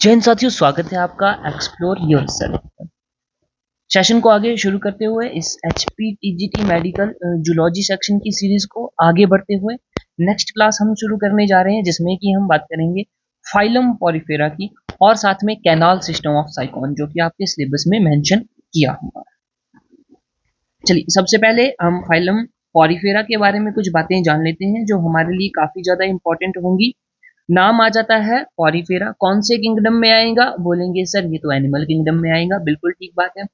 जय हिंद साथियों, स्वागत है आपका एक्सप्लोर योरसेल्फ सेशन को आगे शुरू करते हुए इस HPTGT मेडिकल जूलॉजी सेक्शन की सीरीज को आगे बढ़ते हुए नेक्स्ट क्लास हम शुरू करने जा रहे हैं, जिसमें कि हम बात करेंगे फाइलम पॉरीफेरा की और साथ में कैनाल सिस्टम ऑफ साइकोन, जो कि आपके सिलेबस में मेंशन किया हुआ है। चलिए, सबसे पहले हम फाइलम पॉरीफेरा के बारे में कुछ बातें जान लेते हैं जो हमारे लिए काफी ज्यादा इंपॉर्टेंट होंगी। नाम आ जाता है पॉरीफेरा, कौन से किंगडम में आएगा? बोलेंगे सर ये तो एनिमल किंगडम में आएगा। बिल्कुल ठीक बात है।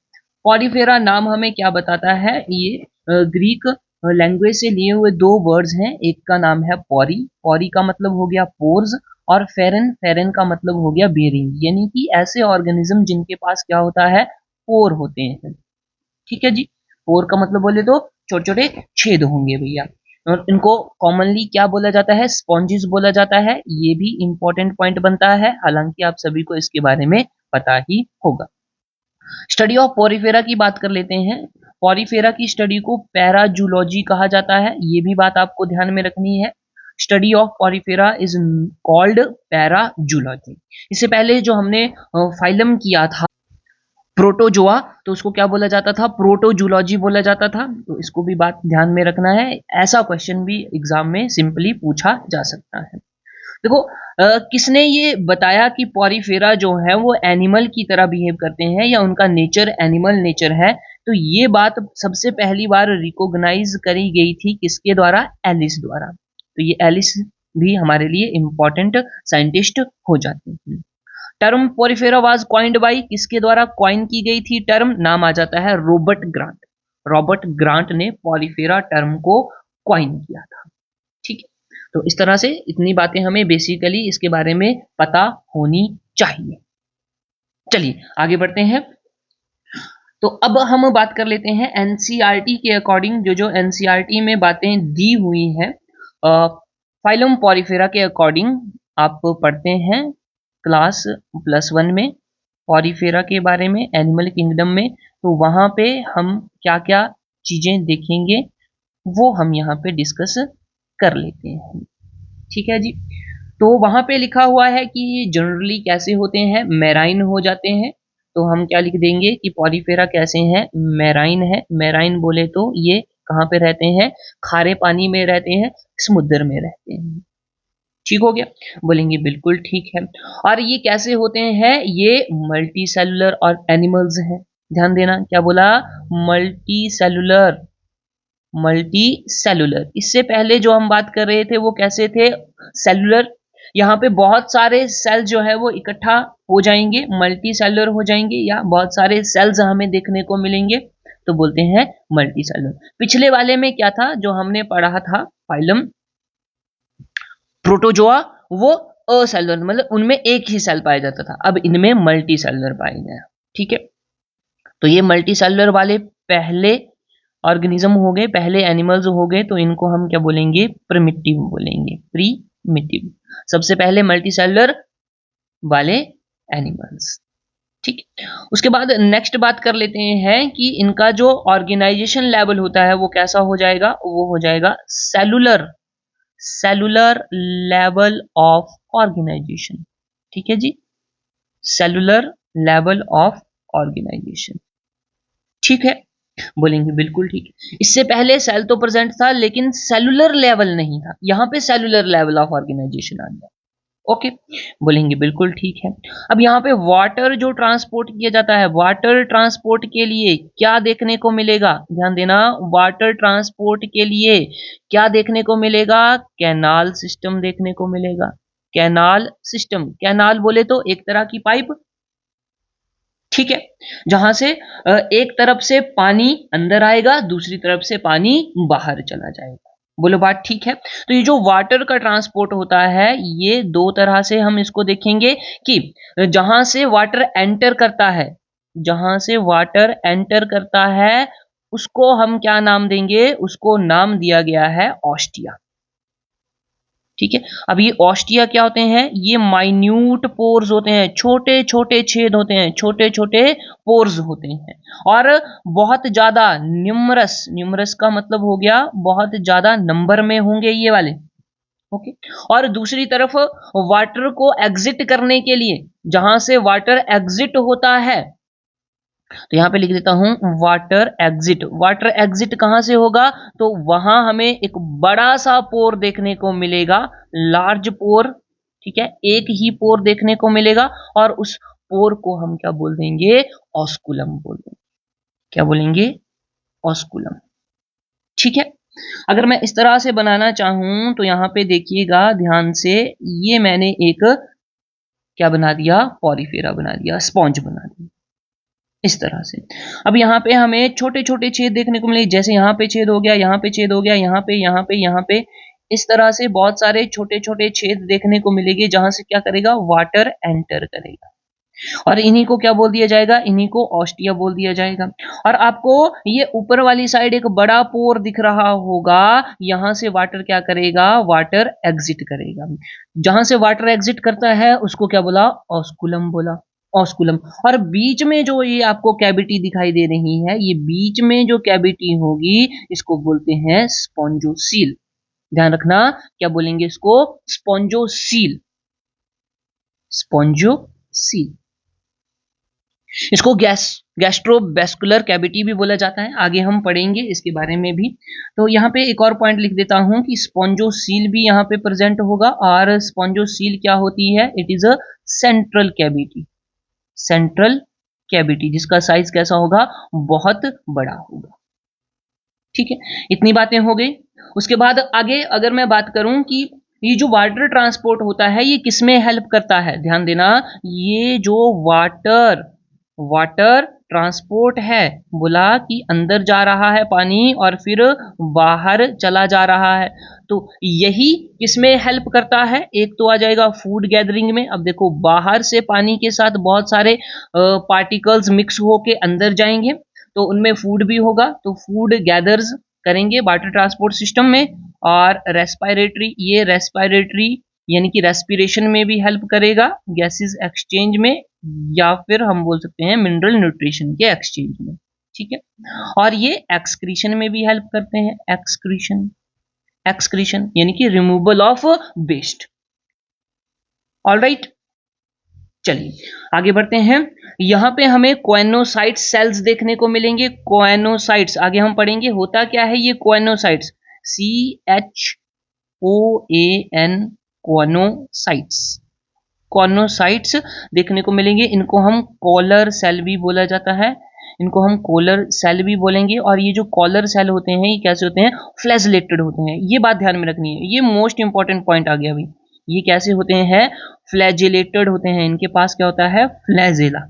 पॉरीफेरा नाम हमें क्या बताता है? ये ग्रीक लैंग्वेज से लिए हुए दो वर्ड्स हैं। एक का नाम है पॉरी, पॉरी का मतलब हो गया पोर्स, और फेरन, फेरन का मतलब हो गया बेरिंग, यानी कि ऐसे ऑर्गेनिज्म जिनके पास क्या होता है, पोर होते हैं। ठीक है जी, पोर का मतलब बोले तो छोटे छोटे छेद होंगे भैया, और इनको कॉमनली क्या बोला जाता है? स्पॉन्जिस बोला जाता है। ये भी इंपॉर्टेंट पॉइंट बनता है, हालांकि आप सभी को इसके बारे में पता ही होगा। स्टडी ऑफ पॉरीफेरा की बात कर लेते हैं। पॉरीफेरा की स्टडी को पैराजूलॉजी कहा जाता है, ये भी बात आपको ध्यान में रखनी है। Study of porifera is called parazoology. इससे पहले जो हमने फाइलम किया था प्रोटोजोआ, तो उसको क्या बोला जाता था? प्रोटोजूलॉजी बोला जाता था। तो इसको भी बात ध्यान में रखना है, ऐसा क्वेश्चन भी एग्जाम में सिंपली पूछा जा सकता है। देखो, किसने ये बताया कि पॉरीफेरा जो है वो एनिमल की तरह बिहेव करते हैं या उनका नेचर एनिमल नेचर है? तो ये बात सबसे पहली बार रिकॉग्नाइज करी गई थी किसके द्वारा? एलिस द्वारा। तो ये एलिस भी हमारे लिए इंपॉर्टेंट साइंटिस्ट हो जाते हैं। Term Porifera was coined by, किसके द्वारा कॉइन की गई थी टर्म? नाम आ जाता है रॉबर्ट ग्रांट। रॉबर्ट ग्रांट ने पॉरीफेरा टर्म को कॉइन किया था। ठीक है, तो इस तरह से इतनी बातें हमें बेसिकली इसके बारे में पता होनी चाहिए। चलिए आगे बढ़ते हैं। तो अब हम बात कर लेते हैं एनसीईआरटी के अकॉर्डिंग, जो जो एनसीईआरटी में बातें दी हुई हैं फाइलम पॉरीफेरा के अकॉर्डिंग। आप पढ़ते हैं क्लास +1 में पॉरीफेरा के बारे में, एनिमल किंगडम में। तो वहां पे हम क्या क्या चीजें देखेंगे वो हम यहाँ पे डिस्कस कर लेते हैं। ठीक है जी। तो वहां पे लिखा हुआ है कि जनरली कैसे होते हैं, मैराइन हो जाते हैं। तो हम क्या लिख देंगे कि पॉरीफेरा कैसे हैं? मैराइन है। मैराइन बोले तो ये कहाँ पे रहते हैं? खारे पानी में रहते हैं, समुद्र में रहते हैं। ठीक हो गया? बोलेंगे बिल्कुल ठीक है। और ये कैसे होते हैं? ये मल्टी सेलुलर और एनिमल्स हैं। ध्यान देना, क्या बोला? Multi cellular, multi cellular. इससे पहले जो हम बात कर रहे थे वो कैसे थे? सेलुलर। यहाँ पे बहुत सारे सेल जो है वो इकट्ठा हो जाएंगे, मल्टी सेलुलर हो जाएंगे, या बहुत सारे सेल्स हमें देखने को मिलेंगे, तो बोलते हैं मल्टी सेलुलर। पिछले वाले में क्या था जो हमने पढ़ा था? फाइलम प्रोटोजोआ, वो असेलुलर, मतलब उनमें एक ही सेल पाया जाता था। अब इनमें मल्टी सेलुलर पाया गया। ठीक है, तो ये मल्टी सेलुलर वाले पहले ऑर्गेनिज्म हो गए, पहले एनिमल्स हो गए। तो इनको हम क्या बोलेंगे? प्रिमिटिव बोलेंगे, प्रीमिटिव। सबसे पहले मल्टी सेलुलर वाले एनिमल्स। ठीक है, उसके बाद नेक्स्ट बात कर लेते हैं कि इनका जो ऑर्गेनाइजेशन लेवल होता है वो कैसा हो जाएगा? वो हो जाएगा cellular, cellular level of organisation. ठीक है जी, सेलुलर लेवल ऑफ ऑर्गेनाइजेशन। ठीक है, बोलेंगे बिल्कुल ठीक है। इससे पहले सेल तो प्रेजेंट था लेकिन सेलुलर लेवल नहीं था, यहां पे सेलुलर लेवल ऑफ ऑर्गेनाइजेशन आ गया। ओके, बोलेंगे बिल्कुल ठीक है। अब यहाँ पे वाटर जो ट्रांसपोर्ट किया जाता है, वाटर ट्रांसपोर्ट के लिए क्या देखने को मिलेगा? ध्यान देना, वाटर ट्रांसपोर्ट के लिए क्या देखने को मिलेगा? कैनाल सिस्टम देखने को मिलेगा। कैनाल सिस्टम, कैनाल बोले तो एक तरह की पाइप। ठीक है, जहां से एक तरफ से पानी अंदर आएगा, दूसरी तरफ से पानी बाहर चला जाएगा। बोलो बात ठीक है? तो ये जो वाटर का ट्रांसपोर्ट होता है, ये दो तरह से हम इसको देखेंगे कि जहां से वाटर एंटर करता है, जहां से वाटर एंटर करता है उसको हम क्या नाम देंगे? उसको नाम दिया गया है ऑस्टिया। ठीक है, अब ये ऑस्टिया क्या होते हैं? ये माइन्यूट पोर्स होते हैं, छोटे छोटे छेद होते हैं, छोटे छोटे पोर्स होते हैं, और बहुत ज्यादा न्यूमरस, न्यूमरस का मतलब हो गया बहुत ज्यादा नंबर में होंगे ये वाले। ओके। और दूसरी तरफ वाटर को एग्जिट करने के लिए, जहां से वाटर एग्जिट होता है, तो यहां पे लिख देता हूं वाटर एग्जिट। वाटर एग्जिट कहां से होगा, तो वहां हमें एक बड़ा सा पोर देखने को मिलेगा, लार्ज पोर, ठीक है, एक ही पोर देखने को मिलेगा, और उस पोर को हम क्या बोल देंगे, ऑस्कुलम बोल देंगे। क्या बोलेंगे, ऑस्कुलम। ठीक है। अगर मैं इस तरह से बनाना चाहूं तो यहां पे देखिएगा ध्यान से, ये मैंने एक क्या बना दिया, पॉरीफेरा बना दिया, स्पॉन्ज बना दिया इस तरह से। अब यहाँ पे हमें छोटे छोटे छेद देखने को मिले, जैसे यहाँ पे छेद हो गया, यहाँ पे छेद हो गया, यहाँ पे, यहाँ पे, यहाँ पे, इस तरह से बहुत सारे छोटे छोटे छेद देखने को मिलेंगे, जहां से क्या करेगा, वाटर एंटर करेगा। और इन्हीं को क्या बोल दिया जाएगा, इन्हीं को ऑस्टिया बोल दिया जाएगा। और आपको ये ऊपर वाली साइड एक बड़ा पोर दिख रहा होगा, यहां से वाटर क्या करेगा, वाटर एग्जिट करेगा। जहां से वाटर एग्जिट करता है उसको क्या बोला, ऑस्कुलम बोला, ऑस्कुलम। और बीच में जो ये आपको कैविटी दिखाई दे रही है, ये बीच में जो कैविटी होगी इसको बोलते हैं स्पॉन्जोसील। ध्यान रखना, क्या बोलेंगे इसको, स्पॉन्जोसील, स्पॉन्जोसील। इसको गैस्ट्रोवेस्कुलर कैविटी भी बोला जाता है, आगे हम पढ़ेंगे इसके बारे में भी। तो यहाँ पे एक और पॉइंट लिख देता हूं कि स्पॉन्जोसील भी यहाँ पे प्रेजेंट होगा। और स्पॉन्जोसील क्या होती है, it is a central cavity, central cavity, जिसका साइज कैसा होगा, बहुत बड़ा होगा। ठीक है, इतनी बातें हो गई। उसके बाद आगे अगर मैं बात करूं कि ये जो वाटर ट्रांसपोर्ट होता है ये किसमें हेल्प करता है, ध्यान देना, ये जो वाटर वाटर ट्रांसपोर्ट है, बोला कि अंदर जा रहा है पानी और फिर बाहर चला जा रहा है, तो यही किसमें हेल्प करता है, एक तो आ जाएगा फूड गैदरिंग में। अब देखो, बाहर से पानी के साथ बहुत सारे पार्टिकल्स मिक्स होके अंदर जाएंगे, तो उनमें फूड भी होगा, तो फूड गैदर्स करेंगे वाटर ट्रांसपोर्ट सिस्टम में। और रेस्पिरेटरी, ये रेस्पिरेटरी यानी कि रेस्पिरेशन में भी हेल्प करेगा, गैसेस एक्सचेंज में, या फिर हम बोल सकते हैं मिनरल न्यूट्रिशन के एक्सचेंज में। ठीक है। और ये एक्सक्रीशन में भी हेल्प करते हैं, एक्सक्रीशन, एक्सक्रीशन यानी कि रिमूवल ऑफ वेस्ट। ऑलराइट, चलिए आगे बढ़ते हैं। यहां पे हमें कोएनोसाइट्स सेल्स देखने को मिलेंगे, कोएनोसाइट्स आगे हम पढ़ेंगे होता क्या है ये कोएनोसाइट्स, CHOAN, कोएनोसाइट्स, कोएनोसाइट्स देखने को मिलेंगे। इनको हम कॉलर सेल भी बोला जाता है, इनको हम कॉलर सेल भी बोलेंगे। और ये जो कॉलर सेल होते हैं ये कैसे होते हैं, फ्लैजिलेटेड होते हैं, ये बात ध्यान में रखनी है, ये मोस्ट इंपॉर्टेंट पॉइंट आ गया अभी। ये कैसे होते हैं, फ्लैजिलेटेड होते हैं, इनके पास क्या होता है, फ्लैजिला,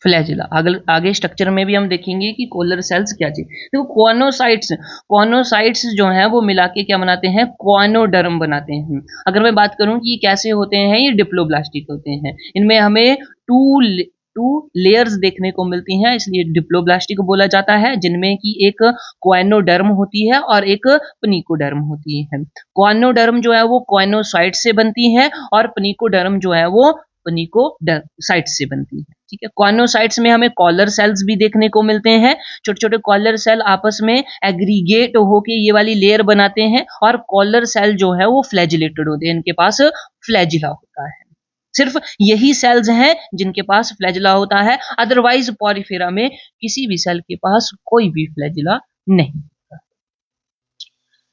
फ्लैजिला। आगे स्ट्रक्चर में भी हम देखेंगे कि कॉलर सेल्स क्या चीज। देखो कोएनोसाइट्स, कोएनोसाइट्स जो हैं वो मिला के क्या बनाते हैं, कोएनोडर्म बनाते हैं। अगर मैं बात करूं कि ये कैसे होते हैं, ये डिप्लोब्लास्टिक होते हैं, इनमें हमें टू लेयर्स देखने को मिलती हैं, इसलिए डिप्लोब्लास्टिक बोला जाता है, जिनमें कि एक कोएनोडर्म होती है और एक पनिकोडर्म होती है। कोएनोडर्म जो है वो कोएनोसाइट से बनती है और पनिकोडर्म जो है वो पनिकोसाइट से बनती है। ठीक है, कोएनोसाइट्स में हमें कॉलर सेल्स भी देखने को मिलते हैं, छोटे छोटे कॉलर सेल आपस में एग्रीगेट होके ये वाली लेयर बनाते हैं, और कॉलर सेल जो है वो फ्लैजिलेटेड होते हैं, इनके पास फ्लैजिला होता है। सिर्फ यही सेल्स हैं जिनके पास फ्लैजिला होता है, अदरवाइज पॉरीफेरा में किसी भी सेल के पास कोई भी फ्लैजिला नहीं।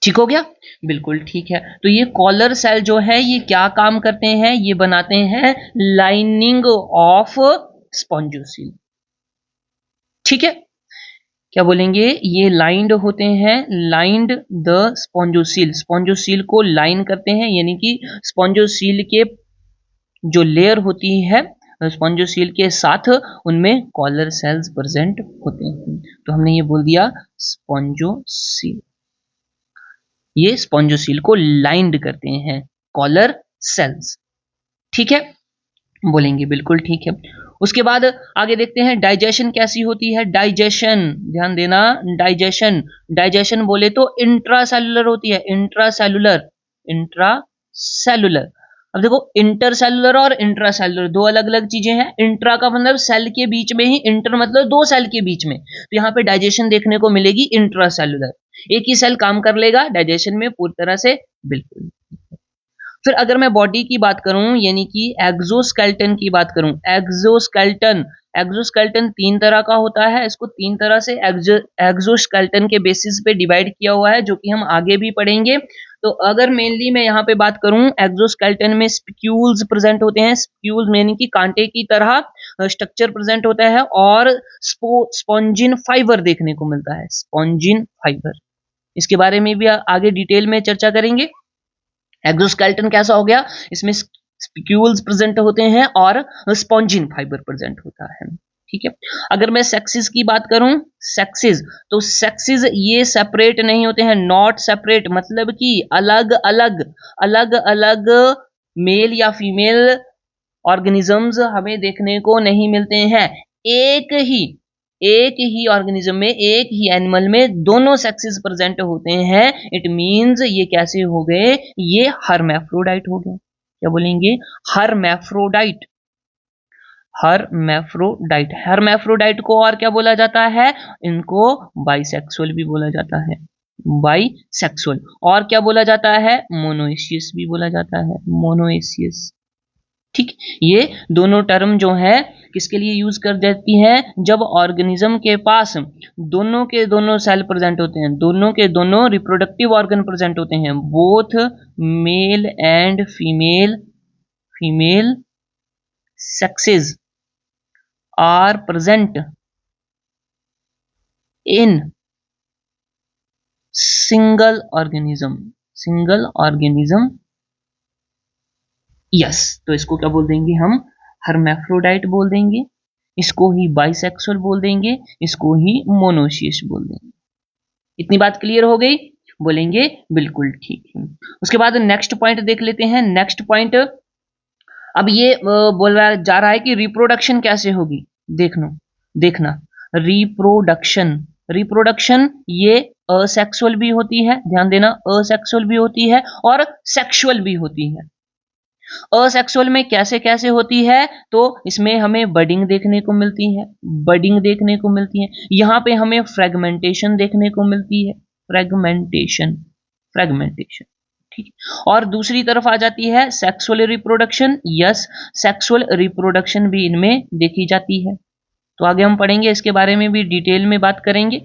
ठीक हो गया, बिल्कुल ठीक है। तो ये कॉलर सेल जो है ये क्या काम करते हैं, ये बनाते हैं लाइनिंग ऑफ स्पॉन्जोसील। ठीक है, क्या बोलेंगे, ये लाइंड होते हैं, लाइंड द स्पॉन्जोसील, स्पॉन्जोसील को लाइन करते हैं, यानी कि स्पॉन्जोसील के जो लेयर होती है स्पॉन्जोसील के साथ उनमें कॉलर सेल्स प्रेजेंट होते हैं। तो हमने ये बोल दिया स्पॉन्जोसील, ये स्पॉन्जोसील को लाइंड करते हैं कॉलर सेल्स। ठीक है, बोलेंगे बिल्कुल ठीक है। उसके बाद आगे देखते हैं डाइजेशन कैसी होती है, डाइजेशन ध्यान देना, डाइजेशन, डाइजेशन बोले तो इंट्रासेलुलर होती है, इंट्रासेलुलर, इंट्रासेलुलर। अब देखो इंटरसेलुलर और इंट्रासेलुलर दो अलग अलग चीजें हैं। इंट्रा का मतलब सेल के बीच में ही, इंटर मतलब दो सेल के बीच में, तो यहाँ पे डाइजेशन देखने को मिलेगी इंट्रासेलुलर, एक ही सेल काम कर लेगा डाइजेशन में पूरी तरह से, बिल्कुल। फिर अगर मैं बॉडी की बात करूं यानी कि एक्सोस्केलेटन की बात करूं, एक्सोस्केलेटन, एक्सोस्केलेटन तीन तरह का होता है, इसको तीन तरह से एक्सोस्केलेटन के बेसिस पे डिवाइड किया हुआ है, जो कि हम आगे भी पढ़ेंगे। तो अगर मेनली मैं यहाँ पे बात करूं, एक्सोस्केलेटन में स्पिक्यूल्स प्रेजेंट होते हैं, स्पिक्यूल्स यानी कि कांटे की तरह स्ट्रक्चर प्रेजेंट होता है, और स्पॉन्जिन फाइबर देखने को मिलता है, स्पॉन्जिन फाइबर। इसके बारे में भी आगे डिटेल में चर्चा करेंगे। एक्सोस्केलेटन कैसा हो गया, इसमें स्पिक्यूल्स प्रेजेंट होते हैं और स्पॉन्जिन फाइबर प्रेजेंट होता है, ठीक है। अगर मैं सेक्सिस की बात करूं, सेक्सिस, तो सेक्सिस ये सेपरेट नहीं होते हैं, नॉट सेपरेट, मतलब कि अलग अलग, अलग अलग मेल या फीमेल ऑर्गेनिजम्स हमें देखने को नहीं मिलते हैं। एक ही ऑर्गेनिज्म में, एक ही एनिमल में दोनों सेक्सेस प्रेजेंट होते हैं। इट मींस ये कैसे हो गए, ये हर्मैफ्रोडाइट हो गए। क्या बोलेंगे, हर्मैफ्रोडाइट, हर्मैफ्रोडाइट। हर्मैफ्रोडाइट को और क्या बोला जाता है, इनको बाइसेक्सुअल भी बोला जाता है, बाइसेक्सुअल। और क्या बोला जाता है, मोनोएशियस भी बोला जाता है, मोनोएशियस, ठीक। ये दोनों टर्म जो है किसके लिए यूज कर जाती है, जब ऑर्गेनिज्म के पास दोनों के दोनों सेल प्रेजेंट होते हैं, दोनों के दोनों रिप्रोडक्टिव ऑर्गन प्रेजेंट होते हैं, both male and female, female sexes are present in single organism, single organism, yes. तो इसको क्या बोल देंगे हम, हर्मैफ्रोडाइट बोल देंगे, इसको ही बाइसेक्सुअल बोल देंगे, इसको ही मोनोशियस बोल देंगे। इतनी बात क्लियर हो गई, बोलेंगे बिल्कुल ठीक है। उसके बाद नेक्स्ट पॉइंट देख लेते हैं। नेक्स्ट पॉइंट, अब ये बोला जा रहा है कि रिप्रोडक्शन कैसे होगी, देखना रिप्रोडक्शन, रिप्रोडक्शन ये असेक्सुअल भी होती है, ध्यान देना, असेक्सुअल भी होती है और सेक्सुअल भी होती है। असेक्सुअल में कैसे कैसे होती है, तो इसमें हमें बडिंग देखने को मिलती है, बडिंग देखने को मिलती है, यहाँ पे हमें फ्रेगमेंटेशन देखने को मिलती है, फ्रेगमेंटेशन, फ्रेगमेंटेशन, ठीक। और दूसरी तरफ आ जाती है sexual reproduction, yes, sexual reproduction भी इनमें देखी जाती है। तो आगे हम पढ़ेंगे, इसके बारे में भी डिटेल में बात करेंगे,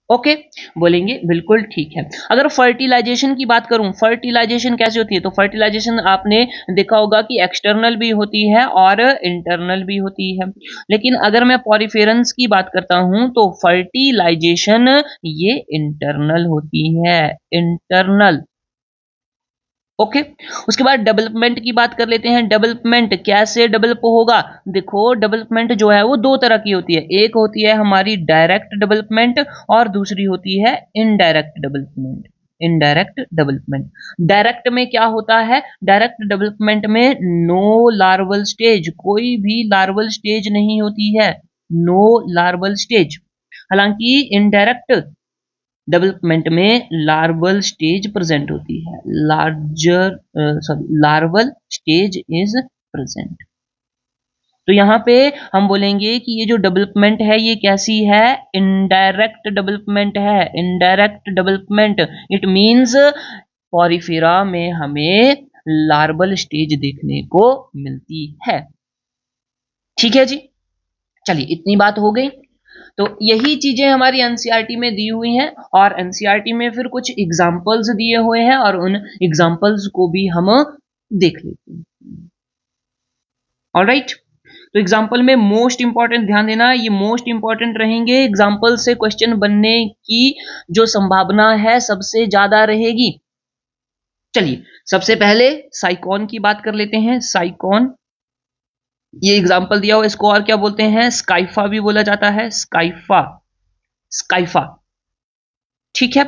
ओके। बोलेंगे बिल्कुल ठीक है। अगर फर्टिलाइजेशन की बात करूं, फर्टिलाइजेशन कैसे होती है, तो फर्टिलाइजेशन आपने देखा होगा कि एक्सटर्नल भी होती है और इंटरनल भी होती है। लेकिन अगर मैं पॉरीफेरेंस की बात करता हूं तो फर्टिलाइजेशन ये इंटरनल होती है, इंटरनल, ओके। उसके बाद डेवलपमेंट की बात कर लेते हैं। डेवलपमेंट कैसे डेवलप होगा, देखो डेवलपमेंट जो है वो दो तरह की होती है, एक होती है हमारी डायरेक्ट डेवलपमेंट और दूसरी होती है indirect development, indirect development. Direct में क्या होता है, डायरेक्ट डेवलपमेंट में नो लार्वल स्टेज, कोई भी लार्वल स्टेज नहीं होती है, नो लार्वल स्टेज। हालांकि इनडायरेक्ट डेवलपमेंट में लार्वल स्टेज प्रेजेंट होती है, larger sorry larval stage is present. तो यहाँ पे हम बोलेंगे कि ये जो डेवलपमेंट है ये कैसी है, इनडायरेक्ट डेवलपमेंट है, indirect development. It means Porifera में हमें लार्वल स्टेज देखने को मिलती है, ठीक है जी। चलिए इतनी बात हो गई। तो यही चीजें हमारी एनसीईआरटी में दी हुई हैं, और एनसीईआरटी में फिर कुछ एग्जाम्पल्स दिए हुए हैं और उन एग्जाम्पल्स को भी हम देख लेते हैं, ऑलराइट। तो एग्जाम्पल में मोस्ट इंपॉर्टेंट, ध्यान देना ये मोस्ट इंपॉर्टेंट रहेंगे, एग्जाम्पल से क्वेश्चन बनने की जो संभावना है सबसे ज्यादा रहेगी। चलिए सबसे पहले साइकॉन की बात कर लेते हैं। साइकॉन, ये एग्जाम्पल दिया हुआ, इसको और क्या बोलते हैं, स्काइफा भी बोला जाता है, स्काइफा, स्काइफा, ठीक है।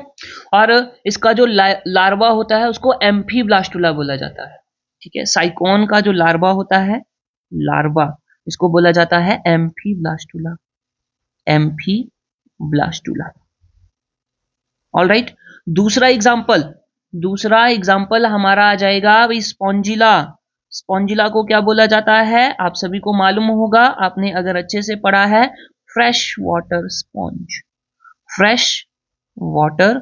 और इसका जो लार्वा होता है उसको एम्फीब्लास्टुला बोला जाता है, ठीक है। साइकॉन का जो लार्वा होता है, लार्वा, इसको बोला जाता है एम्फीब्लास्टुला, एम्फीब्लास्टुला, ऑलराइट। दूसरा एग्जाम्पल, दूसरा एग्जाम्पल हमारा आ जाएगा भाई स्पॉन्जिला। स्पॉन्जिला को क्या बोला जाता है, आप सभी को मालूम होगा, आपने अगर अच्छे से पढ़ा है, fresh water sponge. Fresh water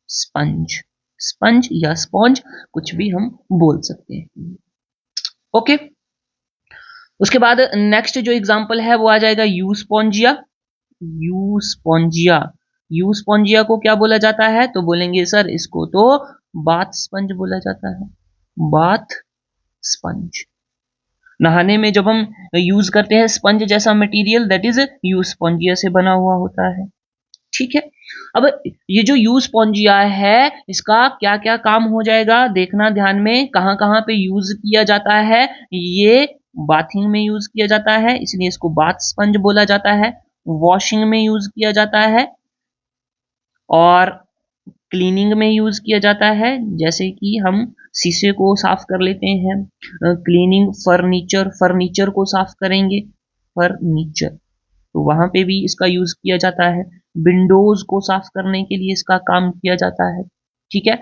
sponge, sponge या स्पॉन्ज कुछ भी हम बोल सकते हैं। ओके, उसके बाद नेक्स्ट जो एग्जांपल है वो आ जाएगा यूस्पोंजिया। यूस्पोंजिया, यूस्पोंजिया को क्या बोला जाता है, तो बोलेंगे सर इसको तो बाथ स्पंज बोला जाता है। बाथ स्पंज, नहाने में जब हम यूज करते हैं स्पंज जैसा मटेरियल, दैट इज यूस्पोंजिया से बना हुआ होता है। ठीक है, अब ये जो यूस्पोंजिया है इसका क्या क्या काम हो जाएगा देखना ध्यान में, कहां कहां पे यूज किया जाता है। ये बाथिंग में यूज किया जाता है, इसलिए इसको बाथ स्पंज बोला जाता है। वॉशिंग में यूज किया जाता है और क्लीनिंग में यूज किया जाता है, जैसे कि हम शीशे को साफ कर लेते हैं। क्लीनिंग फर्नीचर, फर्नीचर को साफ करेंगे, फर्नीचर, तो वहां पे भी इसका यूज किया जाता है। विंडोज को साफ करने के लिए इसका काम किया जाता है। ठीक है,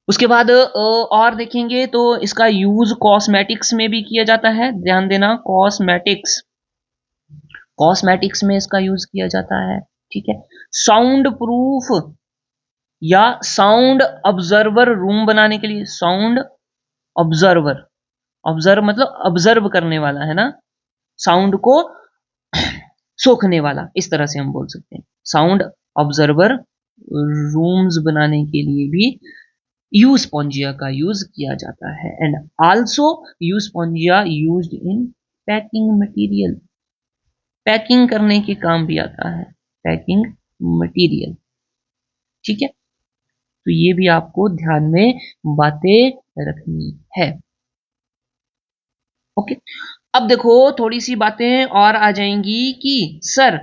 उसके बाद और देखेंगे तो इसका यूज कॉस्मेटिक्स में भी किया जाता है, ध्यान देना, कॉस्मेटिक्स, कॉस्मेटिक्स में इसका यूज किया जाता है। ठीक है, साउंड प्रूफ या साउंड ऑब्जर्वर रूम बनाने के लिए, साउंड ऑब्जर्वर, ऑब्जर्व मतलब ऑब्जर्व करने वाला है ना, साउंड को सोखने वाला, इस तरह से हम बोल सकते हैं। साउंड ऑब्जर्वर रूम्स बनाने के लिए भी यूस्पोंजिया का यूज किया जाता है। And also euspongia used in packing material, packing करने के काम भी आता है, पैकिंग मटेरियल। ठीक है, तो ये भी आपको ध्यान में बातें रखनी है। ओके, अब देखो थोड़ी सी बातें और आ जाएंगी कि सर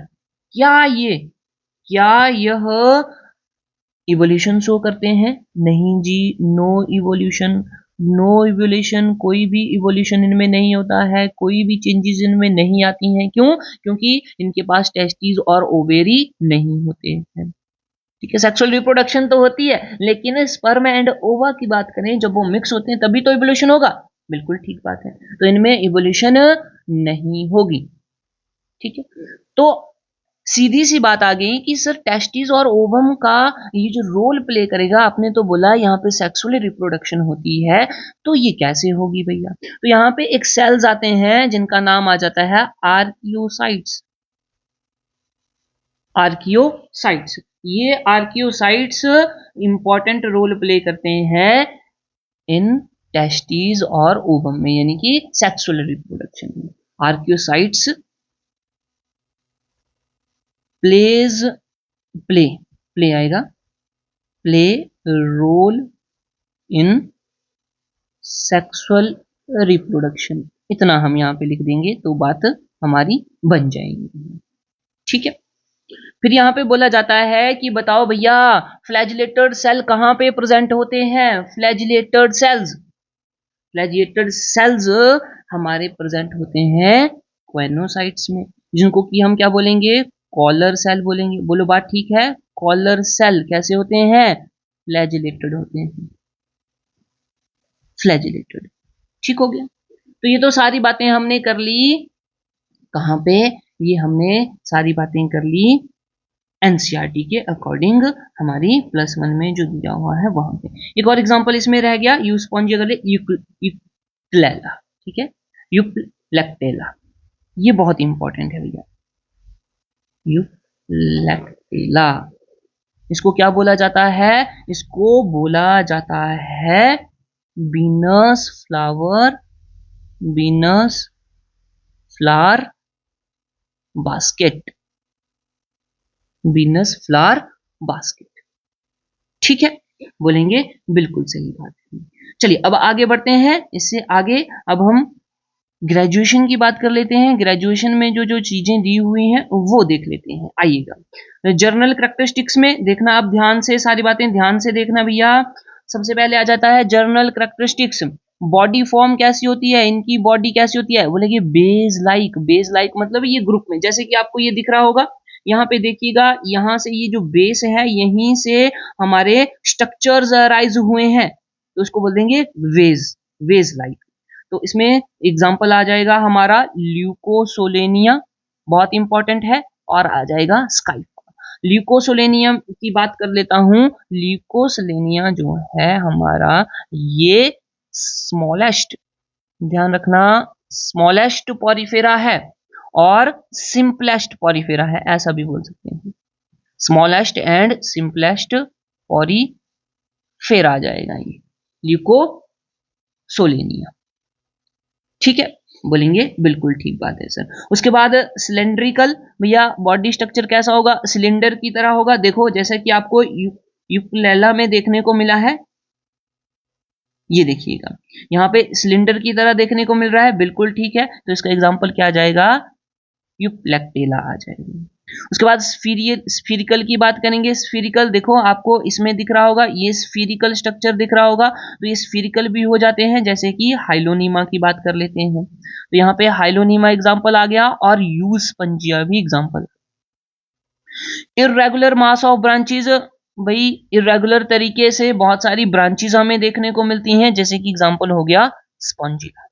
क्या यह इवोल्यूशन शो करते हैं? नहीं जी, नो इवोल्यूशन, नो इवोल्यूशन, कोई भी इवोल्यूशन इनमें नहीं होता है, कोई भी चेंजेस इनमें नहीं आती हैं। क्यों? क्योंकि इनके पास टेस्टिस और ओवेरी नहीं होते हैं। ठीक है, सेक्सुअल रिप्रोडक्शन तो होती है, लेकिन स्पर्म एंड ओवा की बात करें, जब वो मिक्स होते हैं तभी तो इवोल्यूशन होगा। बिल्कुल ठीक बात है, तो इनमें इवोल्यूशन नहीं होगी। ठीक है, तो सीधी सी बात आ गई कि सर टेस्टिस और ओवम का ये जो रोल प्ले करेगा, आपने तो बोला यहाँ पे सेक्सुअल रिप्रोडक्शन होती है, तो ये कैसे होगी भैया? तो यहाँ पे एक सेल्स आते हैं जिनका नाम आ जाता है आर्कियोसाइट्स। आर्कियोसाइट्स, ये आर्कियोसाइट्स इंपॉर्टेंट रोल प्ले करते हैं इन टेस्टिस और ओवम में, यानी कि सेक्सुअल रिप्रोडक्शन में। आर्कियोसाइट्स प्लेज, प्ले, प्ले आएगा, play role in sexual reproduction, इतना हम यहाँ पे लिख देंगे तो बात हमारी बन जाएगी। ठीक है, फिर यहाँ पे बोला जाता है कि बताओ भैया फ्लैजिलेटेड सेल कहाँ पे प्रेजेंट होते हैं? फ्लैजिलेटेड सेल्स, फ्लैजिलेटेड सेल्स हमारे प्रेजेंट होते हैं क्वेनोसाइट्स में, जिनको कि हम क्या बोलेंगे? कॉलर सेल बोलेंगे। बोलो बात ठीक है? कॉलर सेल कैसे होते हैं? फ्लैजिलेटेड होते हैं, फ्लैजिलेटेड। ठीक हो गया, तो ये तो सारी बातें हमने कर ली कहाँ पे? ये हमने सारी बातें कर ली एनसीईआरटी के अकॉर्डिंग, हमारी +1 में जो दिया हुआ है वहां पे। एक और एग्जांपल इसमें रह गया, यूस्पोंजिया कर ले, यूप्लेला। ठीक है, यूप्लेक्टेला, ये बहुत इंपॉर्टेंट है भैया। यूप्लेक्टेला, इसको क्या बोला जाता है? इसको बोला जाता है beans flower, beans flower basket, beans flower basket. ठीक है, बोलेंगे बिल्कुल सही बात है। चलिए अब आगे बढ़ते हैं, इससे आगे अब हम ग्रेजुएशन की बात कर लेते हैं। ग्रेजुएशन में जो जो चीजें दी हुई हैं वो देख लेते हैं, आइएगा। जर्नल करैक्टरिस्टिक्स में देखना, आप ध्यान से सारी बातें ध्यान से देखना भैया। सबसे पहले आ जाता है जर्नल करैक्टरिस्टिक्स। बॉडी फॉर्म कैसी होती है, इनकी बॉडी कैसी होती है? बोलेंगे बेज लाइक, बेज लाइक मतलब ये ग्रुप में, जैसे कि आपको ये दिख रहा होगा यहाँ पे देखिएगा, यहाँ से ये जो बेस है यहीं से हमारे स्ट्रक्चर्स अराइज हुए हैं, तो उसको बोल देंगे वेज, वेज लाइक। तो इसमें एग्जांपल आ जाएगा हमारा ल्यूकोसोलेनिया, बहुत इंपॉर्टेंट है, और आ जाएगा स्काइफा। ल्यूकोसोलेनियम की बात कर लेता हूं। ल्यूकोसोलेनिया जो है हमारा, ये स्मॉलेस्ट, ध्यान रखना, स्मॉलेस्ट पॉरीफेरा है और सिंपलेस्ट पॉरीफेरा है, ऐसा भी बोल सकते हैं। स्मॉलेस्ट एंड सिंपलेस्ट पॉरीफेरा आ जाएगा ये ल्यूकोसोलेनिया। ठीक है, बोलेंगे बिल्कुल ठीक बात है सर। उसके बाद सिलेंड्रिकल, भैया बॉडी स्ट्रक्चर कैसा होगा, सिलेंडर की तरह होगा। देखो जैसा कि आपको यूक्लेला में देखने को मिला है, ये देखिएगा यहाँ पे सिलेंडर की तरह देखने को मिल रहा है, बिल्कुल ठीक है। तो इसका एग्जांपल क्या आ जाएगा, यूप्लेक्टेला आ जाएगा। उसके बाद स्फीरिकल की बात करेंगे। स्फीरिकल देखो आपको इसमें दिख रहा होगा, ये स्फीरिकल स्ट्रक्चर दिख रहा होगा, तो ये स्फीरिकल भी हो जाते हैं, जैसे कि हाइलोनीमा की बात कर लेते हैं। तो यहाँ पे हाइलोनीमा एग्जांपल आ गया, और यूस्पंजिया भी example. Irregular mass of branches, भाई इरेगुलर तरीके से बहुत सारी ब्रांचेज हमें देखने को मिलती हैं, जैसे कि एग्जांपल हो गया स्पॉन्जिला।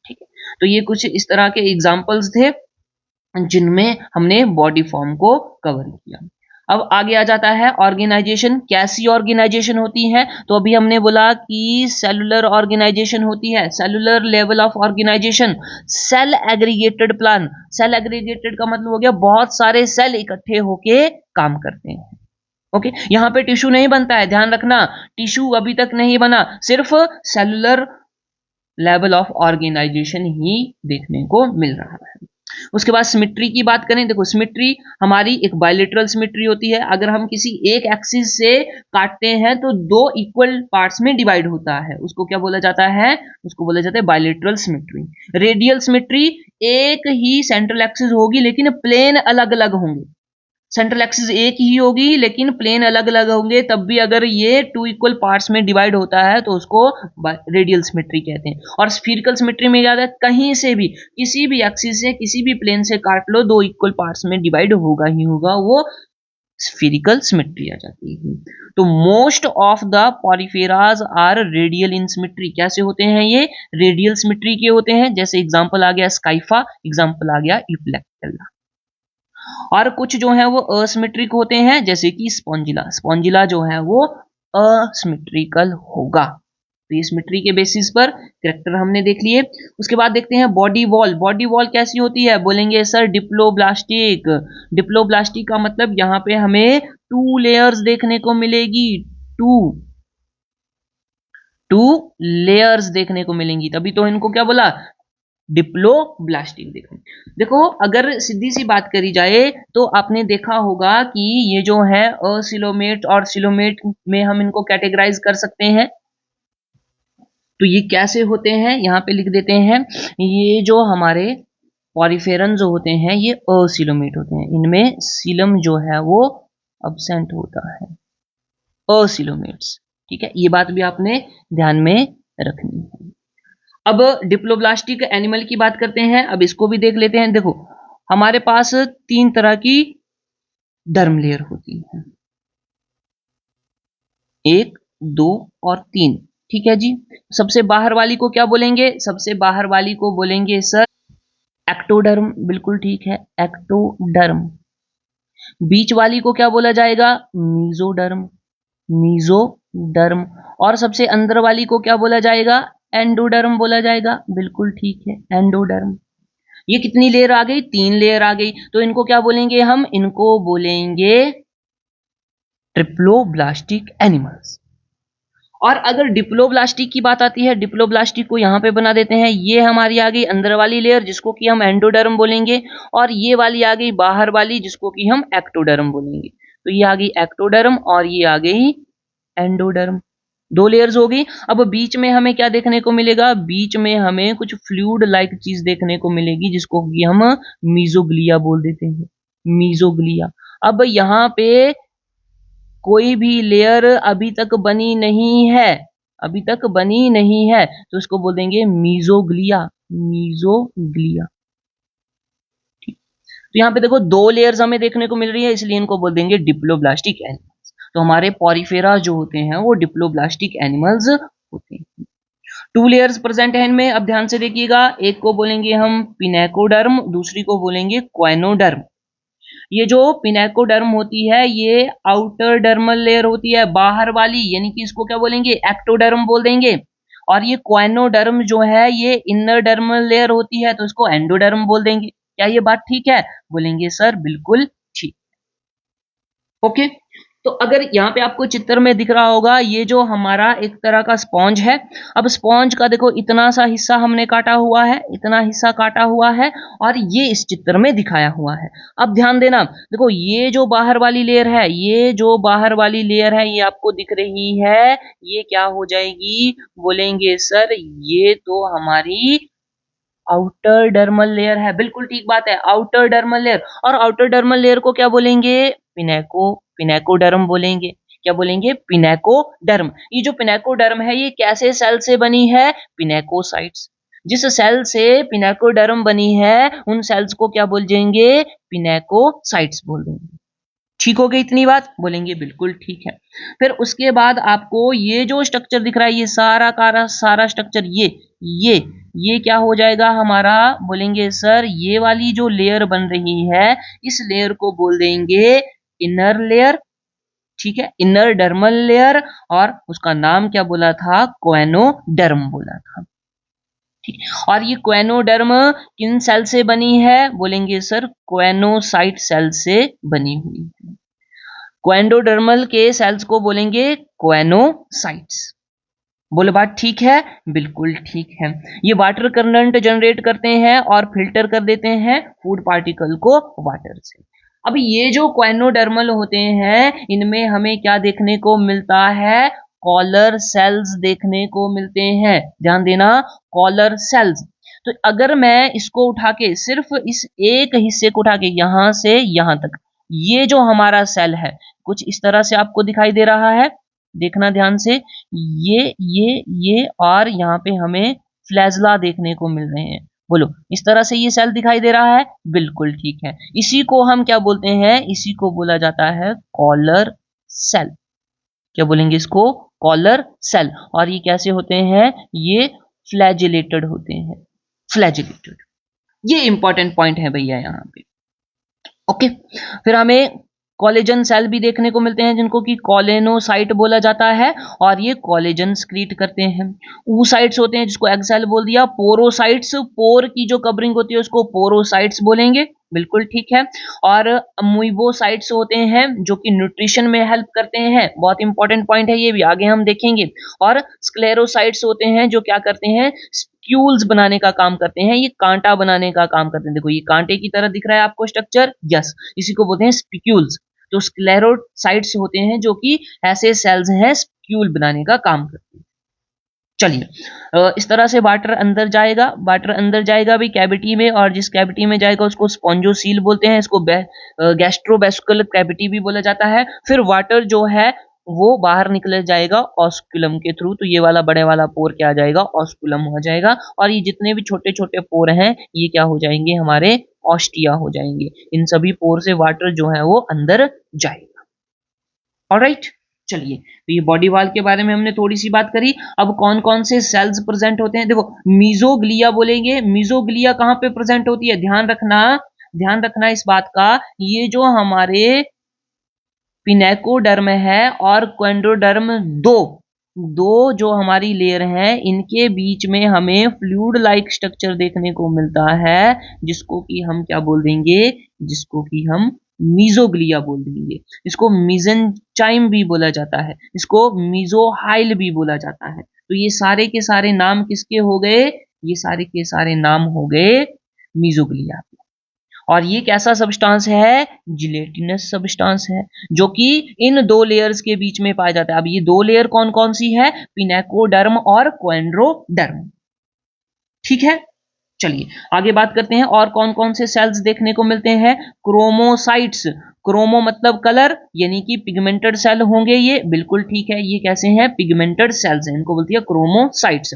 ठीक है, तो ये कुछ इस तरह के एग्जांपल्स थे जिनमें हमने बॉडी फॉर्म को कवर किया। अब आगे आ जाता है ऑर्गेनाइजेशन। कैसी ऑर्गेनाइजेशन होती है, तो अभी हमने बोला कि सेलुलर ऑर्गेनाइजेशन होती है, cellular level of organisation, cell aggregated plan. Cell aggregated का मतलब हो गया बहुत सारे सेल इकट्ठे होके काम करते हैं। ओके, यहाँ पे टिश्यू नहीं बनता है, ध्यान रखना, टिश्यू अभी तक नहीं बना, सिर्फ सेलुलर लेवल ऑफ ऑर्गेनाइजेशन ही देखने को मिल रहा है। उसके बाद सिमेट्री की बात करें, देखो सिमेट्री हमारी एक बायलेटरल सिमेट्री होती है। अगर हम किसी एक एक्सिस से काटते हैं तो दो इक्वल पार्ट्स में डिवाइड होता है, उसको क्या बोला जाता है, उसको बोला जाता है बायलेटरल सिमेट्री। रेडियल सिमेट्री, एक ही सेंट्रल एक्सिस होगी लेकिन प्लेन अलग अलग होंगे, सेंट्रल एक्सिस एक ही होगी लेकिन प्लेन अलग अलग होंगे, तब भी अगर ये टू इक्वल पार्ट्स में डिवाइड होता है तो उसको रेडियल सिमेट्री कहते हैं। और स्फीरिकल सिमेट्री में याद है, कहीं से भी किसी भी एक्सिस से किसी भी प्लेन से काट लो, दो इक्वल पार्ट्स में डिवाइड होगा ही होगा, वो स्फीरिकल सिमेट्री आ जाती है। तो most of the poriferas are radial in symmetry. कैसे होते हैं ये, रेडियल सिमेट्री के होते हैं, जैसे एग्जांपल आ गया स्काइफा, एग्जांपल आ गया यूप्लेक्टेला। और कुछ जो है वो असिमेट्रिक होते हैं, जैसे कि स्पॉन्जिला। स्पॉन्जिला जो है वो असिमेट्रिकल होगा। तो ये सिमेट्री के बेसिस पर कैरेक्टर हमने देख लिए। उसके बाद देखते हैं बॉडी वॉल। बॉडी वॉल कैसी होती है, बोलेंगे सर डिप्लोब्लास्टिक। डिप्लोब्लास्टिक का मतलब यहाँ पे हमें टू लेयर्स देखने को मिलेगी, टू लेयर्स देखने को मिलेंगी, तभी तो इनको क्या बोला, डिप्लोब्लास्टिक। देखो अगर सीधी सी बात करी जाए तो आपने देखा होगा कि ये जो है असिलोमेट और सिलोमेट में हम इनको कैटेगराइज कर सकते हैं। तो ये कैसे होते हैं, यहाँ पे लिख देते हैं। ये जो हमारे पॉरीफेरन जो होते हैं ये असिलोमेट होते हैं, इनमें सीलम जो है वो अब्सेंट होता है, असिलोमेट्स। ठीक है, ये बात भी आपने ध्यान में रखनी है। अब डिप्लोब्लास्टिक एनिमल की बात करते हैं, अब इसको भी देख लेते हैं। देखो हमारे पास तीन तरह की डर्म लेयर होती है, एक, दो और तीन। ठीक है जी, सबसे बाहर वाली को क्या बोलेंगे, सबसे बाहर वाली को बोलेंगे सर एक्टोडर्म, बिल्कुल ठीक है, एक्टोडर्म। बीच वाली को क्या बोला जाएगा, मीजोडर्म, मीजोडर्म। और सबसे अंदर वाली को क्या बोला जाएगा, एंडोडर्म बोला जाएगा, बिल्कुल ठीक है, एंडोडर्म। ये कितनी लेयर आ गई, तीन लेयर आ गई। तो इनको क्या बोलेंगे हम, इनको बोलेंगे ट्रिप्लोब्लास्टिक एनिमल्स। और अगर डिप्लोब्लास्टिक की बात आती है, डिप्लोब्लास्टिक को यहाँ पे बना देते हैं, ये हमारी आ गई अंदर वाली लेयर जिसको कि हम एंडोडर्म बोलेंगे, और ये वाली आ गई बाहर वाली जिसको कि हम एक्टोडर्म बोलेंगे। तो ये आ गई एक्टोडर्म और ये आ गई एंडोडर्म, दो लेयर्स हो गई। अब बीच में हमें क्या देखने को मिलेगा, बीच में हमें कुछ फ्लूइड लाइक चीज देखने को मिलेगी जिसको कि हम मीजोग्लिया बोल देते हैं, मीजोग्लिया। अब यहाँ पे कोई भी लेयर अभी तक बनी नहीं है, अभी तक बनी नहीं है, तो इसको बोल देंगे मीजोग्लिया, मीजोग्लिया। तो यहाँ पे देखो दो लेयर्स हमें देखने को मिल रही है, इसलिए इनको बोल देंगे डिप्लोब्लास्टिक एनिमल्स। तो हमारे पॉरीफेरा जो होते हैं वो डिप्लोब्लास्टिक एनिमल्स होते हैं। टू लेयर्स प्रेजेंट है इनमें, अब ध्यान से देखिएगा, एक को बोलेंगे हम पिनेकोडर्म, दूसरी को बोलेंगे क्वेनोडर्म। ये जो पिनेकोडर्म होती है ये आउटर डर्मल लेयर होती है, बाहर वाली, यानी कि इसको क्या बोलेंगे, एक्टोडर्म बोल देंगे। और ये क्वेनोडर्म जो है ये इनर डर्मल लेयर होती है, तो इसको एंडोडर्म बोल देंगे। क्या ये बात ठीक है? बोलेंगे सर बिल्कुल ठीक। ओके, तो अगर यहाँ पे आपको चित्र में दिख रहा होगा, ये जो हमारा एक तरह का स्पॉन्ज है। अब स्पॉन्ज का देखो इतना सा हिस्सा हमने काटा हुआ है, इतना हिस्सा काटा हुआ है, और ये इस चित्र में दिखाया हुआ है। अब ध्यान देना, देखो ये जो बाहर वाली लेयर है, ये जो बाहर वाली लेयर है ये आपको दिख रही है, ये क्या हो जाएगी? बोलेंगे सर ये तो हमारी आउटर डर्मल लेयर है। बिल्कुल ठीक बात है, आउटर डर्मल लेयर। और आउटर डर्मल लेयर को क्या बोलेंगे? पिनेकोडर्म बोलेंगे। क्या बोलेंगे? पिनेकोडर्म। ये जो पिनेकोडर्म है ये कैसे सेल से बनी है? पिनेकोसाइट्स। जिस सेल से पिनेकोडर्म बनी है उन सेल्स को क्या बोल देंगे? पिनेकोसाइट्स बोल देंगे। ठीक हो गई इतनी बात? बोलेंगे बिल्कुल ठीक है। फिर उसके बाद आपको ये जो स्ट्रक्चर दिख रहा है, ये सारा का सारा स्ट्रक्चर, ये क्या हो जाएगा हमारा? बोलेंगे सर ये वाली जो लेयर बन रही है इस लेयर को बोल देंगे इनर लेयर। ठीक है, इनर डर्मल लेयर। और उसका नाम क्या बोला था? क्वेनोडर्म बोला था। ठीक, और ये क्वेनोडर्म किन सेल से बनी है? बोलेंगे सर क्वेनोसाइट सेल से बनी हुई है। क्वेंडोडर्मल के सेल्स को बोलेंगे क्वेनोसाइट्स। बोले बात ठीक है? बिल्कुल ठीक है। ये वाटर करंट जनरेट करते हैं और फिल्टर कर देते हैं फूड पार्टिकल को वाटर से। अब ये जो क्वेनोडर्मल होते हैं इनमें हमें क्या देखने को मिलता है? कॉलर सेल्स देखने को मिलते हैं। ध्यान देना, कॉलर सेल्स। तो अगर मैं इसको उठा के, सिर्फ इस एक हिस्से को उठा के यहां से यहां तक, ये जो हमारा सेल है कुछ इस तरह से आपको दिखाई दे रहा है। देखना ध्यान से, ये और यहाँ पे हमें फ्लैजला देखने को मिल रहे हैं। बोलो, इस तरह से ये सेल दिखाई दे रहा है? बिल्कुल ठीक है। इसी को हम क्या बोलते हैं? इसी को बोला जाता है कॉलर सेल। क्या बोलेंगे इसको? Collar cell. और ये कैसे होते हैं? ये फ्लैजिलेटेड होते हैं, फ्लैजिलेटेड। ये इंपॉर्टेंट पॉइंट है भैया यहाँ पे। ओके, फिर हमें कोलेजन सेल भी देखने को मिलते हैं जिनको कि कोलेनोसाइट बोला जाता है, और ये कोलेजन स्क्रीट करते हैं। oocytes होते हैं जिसको एग सेल बोल दिया। पोरोसाइट्स, पोर की जो कवरिंग होती है उसको पोरोसाइट्स बोलेंगे। बिल्कुल ठीक है। और अमीबोसाइट्स होते हैं जो कि न्यूट्रिशन में हेल्प करते हैं। बहुत इंपॉर्टेंट पॉइंट है ये भी, आगे हम देखेंगे। और स्क्लेरोसाइट्स होते हैं जो क्या करते हैं? स्प्यूल्स बनाने का काम करते हैं, ये कांटा बनाने का काम करते हैं। देखो ये कांटे की तरह दिख रहा है आपको स्ट्रक्चर, यस, इसी को बोलते हैं स्पिक्यूल्स। तो स्क्लेरोसाइट्स होते हैं जो कि ऐसे सेल्स हैं स्प्यूल बनाने का काम करते हैं। चलिए, इस तरह से वाटर अंदर जाएगा, वाटर अंदर जाएगा भी कैविटी में, और जिस कैविटी में जाएगा उसको स्पॉन्जोसील बोलते हैं। इसको गैस्ट्रोवेस्कुलर कैविटी भी बोला जाता है। फिर वाटर जो है वो बाहर निकल जाएगा ऑस्कुलम के थ्रू। तो ये वाला बड़े वाला पोर क्या आ जाएगा? ऑस्कुलम हो जाएगा। और ये जितने भी छोटे छोटे पोर हैं ये क्या हो जाएंगे? हमारे ऑस्टिया हो जाएंगे। इन सभी पोर से वाटर जो है वो अंदर जाएगा। ऑलराइट, चलिए, तो ये बॉडी वॉल के बारे में हमने थोड़ी सी बात करी। अब कौन कौन से सेल्स प्रेजेंट होते हैं? देखो, मीजोग्लिया बोलेंगे। मीजोग्लिया कहाँ पे प्रेजेंट होती है? ध्यान रखना इस बात का। ये जो हमारे पिनेकोडर्म है और क्वेंडोडर्म, दो जो हमारी लेयर हैं इनके बीच में हमें फ्लूइड लाइक स्ट्रक्चर देखने को मिलता है, जिसको कि हम क्या बोल देंगे? जिसको कि हम मीजोग्लिया बोल देंगे। इसको मीजेंचाइम भी बोला जाता है, इसको मीजोहाइल भी बोला जाता है। तो ये सारे के सारे नाम किसके हो गए? ये सारे के सारे नाम हो गए मीजोग्लिया। और ये कैसा सब्सटेंस है? जिलेटिनस सब्सटेंस है, जो कि इन दो लेयर्स के बीच में पाया जाता है। अब ये दो लेयर कौन कौन सी है? पिनेकोडर्म और क्वेंड्रोडर्म। ठीक है, चलिए आगे बात करते हैं और कौन कौन से सेल्स देखने को मिलते हैं। क्रोमोसाइट्स, क्रोमो मतलब कलर, यानी कि पिगमेंटेड सेल होंगे ये। बिल्कुल ठीक है, ये कैसे हैं? पिगमेंटेड सेल्स हैं, इनको बोलती है क्रोमोसाइट्स।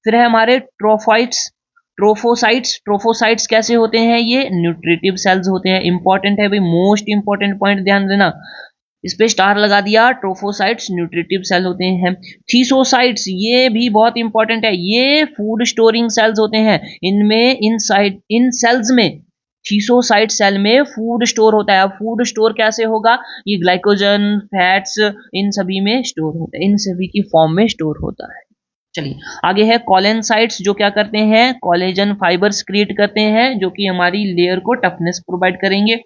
फिर है हमारे ट्रोफाइट्स, ट्रोफोसाइट्स कैसे होते हैं? ये न्यूट्रिटिव सेल्स होते हैं। इंपॉर्टेंट है भाई, मोस्ट इंपॉर्टेंट पॉइंट ध्यान देना, इस पे स्टार लगा दिया। ट्रोफोसाइट्स न्यूट्रिटिव सेल होते हैं। थीसोसाइट्स, ये भी बहुत इंपॉर्टेंट है, ये फूड स्टोरिंग सेल्स होते हैं। इनमें इन सेल्स में, थीसोसाइट सेल में फूड स्टोर होता है। अब फूड स्टोर कैसे होगा? ये ग्लाइकोजन, फैट्स, इन सभी में स्टोर होता है, इन सभी की फॉर्म में स्टोर होता है। चलिए आगे है कॉलेनसाइट्स, जो क्या करते हैं? कोलेजन फाइबर्स क्रिएट करते हैं, जो कि हमारी लेयर को टफनेस प्रोवाइड करेंगे।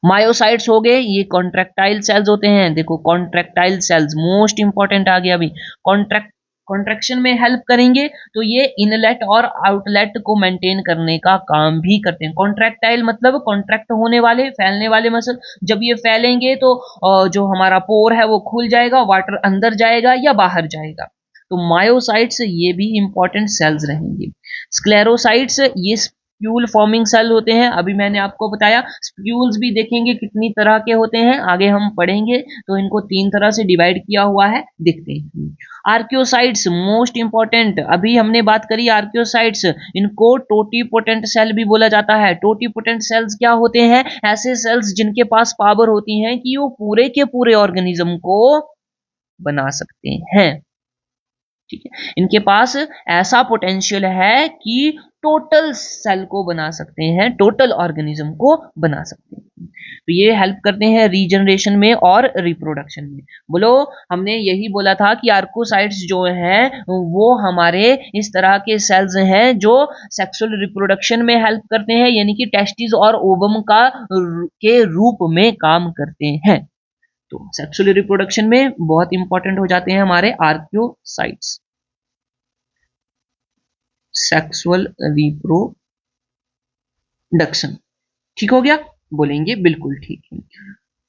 मायोसाइट्स हो गए, ये कॉन्ट्रैक्टाइल सेल्स होते हैं। देखो कॉन्ट्रैक्टाइल सेल्स मोस्ट इंपॉर्टेंट आ गया अभी। कॉन्ट्रैक्शन में हेल्प करेंगे, तो ये इनलेट और आउटलेट को मेंटेन करने का काम भी करते हैं। कॉन्ट्रैक्टाइल मतलब कॉन्ट्रैक्ट होने वाले, फैलने वाले मसल। जब ये फैलेंगे तो जो हमारा पोर है वो खुल जाएगा, वाटर अंदर जाएगा या बाहर जाएगा। तो मायोसाइट्स ये भी इंपॉर्टेंट सेल्स रहेंगे। स्क्लेरोसाइट्स, ये स्प्यूल फॉर्मिंग सेल होते हैं। अभी मैंने आपको बताया, स्प्यूल्स भी देखेंगे कितनी तरह के होते हैं, आगे हम पढ़ेंगे। तो इनको 3 तरह से डिवाइड किया हुआ है, देखते हैं। आर्कियोसाइट्स मोस्ट इंपॉर्टेंट, अभी हमने बात करी आर्कियोसाइट्स, इनको टोटीपोटेंट सेल भी बोला जाता है। टोटीपोटेंट सेल्स क्या होते हैं? ऐसे सेल्स जिनके पास पावर होती है कि वो पूरे के पूरे ऑर्गेनिज्म को बना सकते हैं। ठीक है, इनके पास ऐसा पोटेंशियल है कि टोटल सेल को बना सकते हैं, टोटल ऑर्गेनिज्म को बना सकते हैं। तो ये हेल्प करते हैं रीजनरेशन में और रिप्रोडक्शन में। बोलो, हमने यही बोला था कि आर्कोसाइट्स जो हैं वो हमारे इस तरह के सेल्स हैं जो सेक्सुअल रिप्रोडक्शन में हेल्प करते हैं, यानी कि टेस्टिस और ओवम का के रूप में काम करते हैं। तो सेक्सुअल रिप्रोडक्शन में बहुत इंपॉर्टेंट हो जाते हैं हमारे आर्कियोसाइट्स। सेक्सुअल रिप्रोडक्शन, ठीक हो गया? बोलेंगे बिल्कुल ठीक है।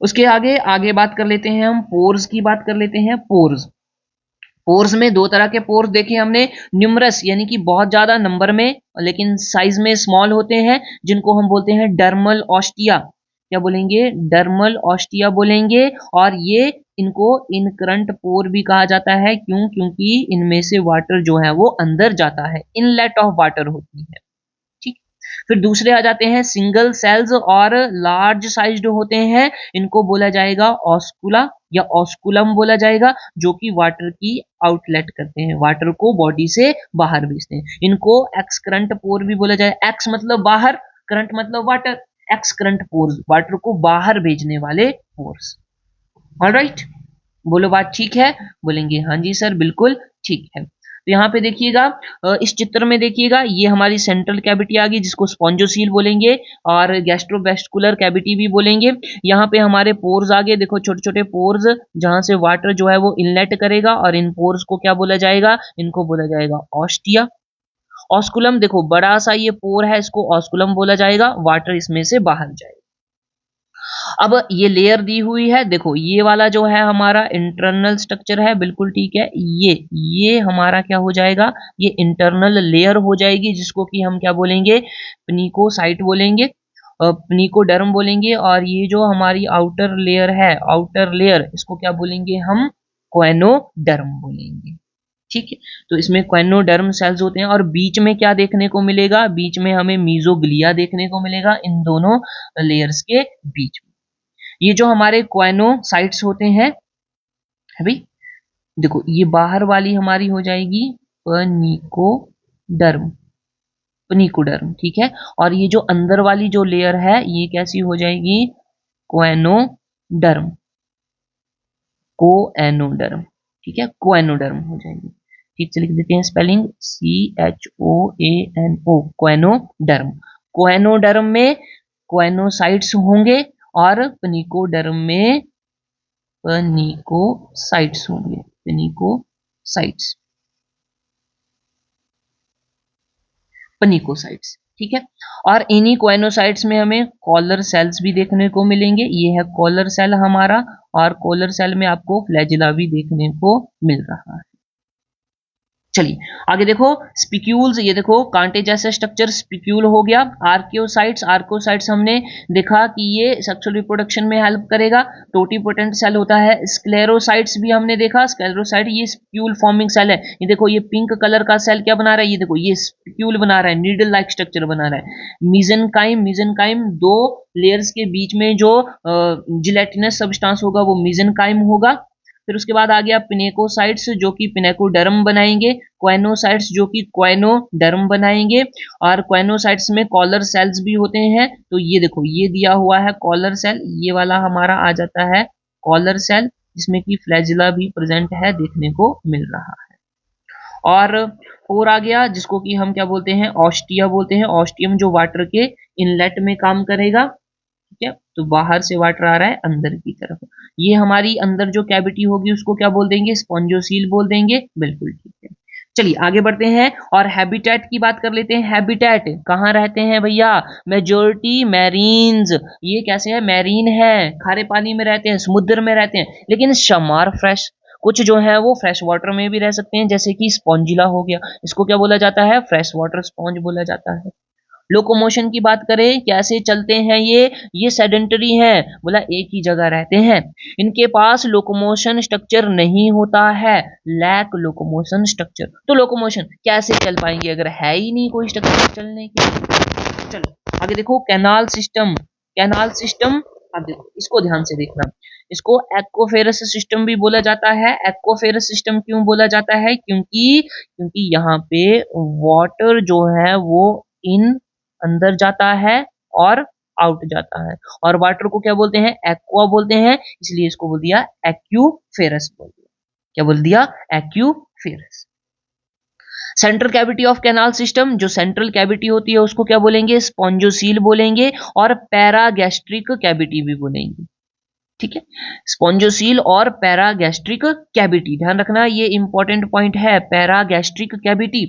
उसके आगे बात कर लेते हैं, हम पोर्स की बात कर लेते हैं। पोर्स में 2 तरह के पोर्स देखे हमने, न्यूमरस यानी कि बहुत ज्यादा नंबर में लेकिन साइज में स्मॉल होते हैं, जिनको हम बोलते हैं डर्मल ऑस्टिया। क्या बोलेंगे? डर्मल ऑस्टिया बोलेंगे। और ये इनको इनकरंट पोर भी कहा जाता है। क्यों? क्योंकि इनमें से वाटर जो है वो अंदर जाता है, इनलेट ऑफ वाटर होती है। ठीक, फिर दूसरे आ जाते हैं सिंगल सेल्स और लार्ज साइज्ड होते हैं, इनको बोला जाएगा ऑस्कुला या ऑस्कुलम बोला जाएगा, जो कि वाटर की आउटलेट करते हैं, वाटर को बॉडी से बाहर भेजते हैं। इनको एक्स करंट पोर भी बोला जाए, एक्स मतलब बाहर, करंट मतलब water, x current pores, water को बाहर भेजने वाले पोर्स। ऑलराइट, बोलो बात ठीक है? बोलेंगे हाँ जी सर बिल्कुल ठीक है। तो यहाँ पे देखिएगा, इस चित्र में देखिएगा, ये हमारी सेंट्रल कैविटी आ गई जिसको स्पॉन्जोसील बोलेंगे और गैस्ट्रोवेस्कुलर कैविटी भी बोलेंगे। यहाँ पे हमारे पोर्स आ गए, देखो छोटे छोटे पोर्स, जहां से वाटर जो है वो इनलेट करेगा, और इन पोर्स को क्या बोला जाएगा? इनको बोला जाएगा ऑस्टिया। ऑस्कुलम, देखो बड़ा सा ये पोर है, इसको ऑस्कुलम बोला जाएगा, वाटर इसमें से बाहर जाएगा। अब ये लेयर दी हुई है, देखो ये वाला जो है हमारा इंटरनल स्ट्रक्चर है, बिल्कुल ठीक है। ये हमारा क्या हो जाएगा? ये इंटरनल लेयर हो जाएगी, जिसको कि हम क्या बोलेंगे? प्निकोसाइट बोलेंगे, प्निकोडर्म बोलेंगे। और ये जो हमारी आउटर लेयर है, आउटर लेयर, इसको क्या बोलेंगे हम? कोएनोडर्म बोलेंगे। ठीक है, तो इसमें कोएनोडर्म सेल्स होते हैं। और बीच में क्या देखने को मिलेगा? बीच में हमें मीजोग्लिया देखने को मिलेगा, इन दोनों लेयर्स के बीच में। ये जो हमारे कोएनोसाइट्स होते हैं, है भाई, देखो ये बाहर वाली हमारी हो जाएगी पनिकोडर्म, पनिकोडर्म, ठीक है। और ये जो अंदर वाली जो लेयर है, ये कैसी हो जाएगी? कोएनोडर्म, कोएनोडर्म, ठीक है, कोएनोडर्म हो जाएगी। ठीक से लिख देते हैं स्पेलिंग, CHOANO, कोएनोडर्म। कोएनोडर्म में कोएनोसाइट्स होंगे और पनिकोडर्म में पनिकोसाइट्स होंगे, पनिकोसाइट्स, पनिकोसाइट्स, ठीक है। और इन्हीं कोएनोसाइट्स में हमें कॉलर सेल्स भी देखने को मिलेंगे, ये है कॉलर सेल हमारा, और कॉलर सेल में आपको फ्लैजिला भी देखने को मिल रहा है। चलिए आगे देखो, स्पिक्यूल्स, ये देखो कांटे जैसा स्ट्रक्चर स्पिक्यूल हो गया। आर्कियोसाइट्स, आर्कोसाइट्स हमने देखा कि ये सेक्सुअल रिप्रोडक्शन में हेल्प करेगा, टोटीपोटेंट सेल होता है। स्क्लेरोसाइट्स भी हमने देखा, स्क्लेरोसाइट ये स्पिक्यूल फॉर्मिंग सेल है। ये देखो ये पिंक कलर का सेल क्या बना रहा है, ये देखो ये स्पिक्यूल बना रहा है, नीडल लाइक स्ट्रक्चर बना रहा है। मीजेनकाइम, मीजेनकाइम दो लेयर्स के बीच में जो जिलेटिनस सब्सटेंस होगा वो मीजेनकाइम होगा। फिर उसके बाद आ गया पिनेकोसाइट्स जो कि पिनेकोडर्म बनाएंगे, क्वेनोसाइट्स जो कि क्वेनोडर्म बनाएंगे, और क्वेनोसाइट्स में कॉलर सेल्स भी होते हैं। तो ये देखो ये दिया हुआ है कॉलर सेल, ये वाला हमारा आ जाता है कॉलर सेल, जिसमें कि फ्लैजिला भी प्रेजेंट है, देखने को मिल रहा है। और और आ गया जिसको कि हम क्या बोलते हैं, ऑस्टिया बोलते हैं। ऑस्टियम जो वाटर के इनलेट में काम करेगा, ठीक है, तो बाहर से वाटर आ रहा है अंदर की तरफ। ये हमारी अंदर जो कैविटी होगी उसको क्या बोल देंगे, स्पॉन्जोसील बोल देंगे। बिल्कुल ठीक है। चलिए आगे बढ़ते हैं और हैबिटेट की बात कर लेते हैं। हैबिटेट कहाँ रहते हैं भैया, मेजोरिटी मैरीन्स, ये कैसे है, मैरीन है, खारे पानी में रहते हैं, समुद्र में रहते हैं, लेकिन शमार फ्रेश, कुछ जो है वो फ्रेश वाटर में भी रह सकते हैं, जैसे कि स्पॉन्जिला हो गया, इसको क्या बोला जाता है, फ्रेश वाटर स्पॉन्ज बोला जाता है। लोकोमोशन की बात करें, कैसे चलते हैं ये सेडेंटरी हैं, बोला एक ही जगह रहते हैं, इनके पास लोकोमोशन स्ट्रक्चर नहीं होता है, लैक लोकोमोशन स्ट्रक्चर। तो लोकोमोशन कैसे चल पाएंगे अगर है ही नहीं कोई स्ट्रक्चर चलने के। चलो आगे देखो, कैनाल सिस्टम, कैनाल सिस्टम, अब देखो इसको ध्यान से देखना, इसको एक्वाफेरस सिस्टम भी बोला जाता है। एक्वाफेरस सिस्टम क्यों बोला जाता है, क्योंकि क्योंकि यहाँ पे वाटर जो है वो इन अंदर जाता है और आउट जाता है, और वाटर को क्या बोलते हैं, एक्वा बोलते हैं, इसलिए इसको बोल दिया एक्यूफेरस बोल दिया। क्या बोल दिया, aquiferous. Central cavity of canal system, जो सेंट्रल कैविटी होती है उसको क्या बोलेंगे, स्पॉन्जोसील बोलेंगे, और पैरागैस्ट्रिक कैविटी भी बोलेंगे। ठीक है, स्पॉन्जोसील और पैरागैस्ट्रिक कैविटी, ध्यान रखना ये इंपॉर्टेंट पॉइंट है। पैरागैस्ट्रिक कैविटी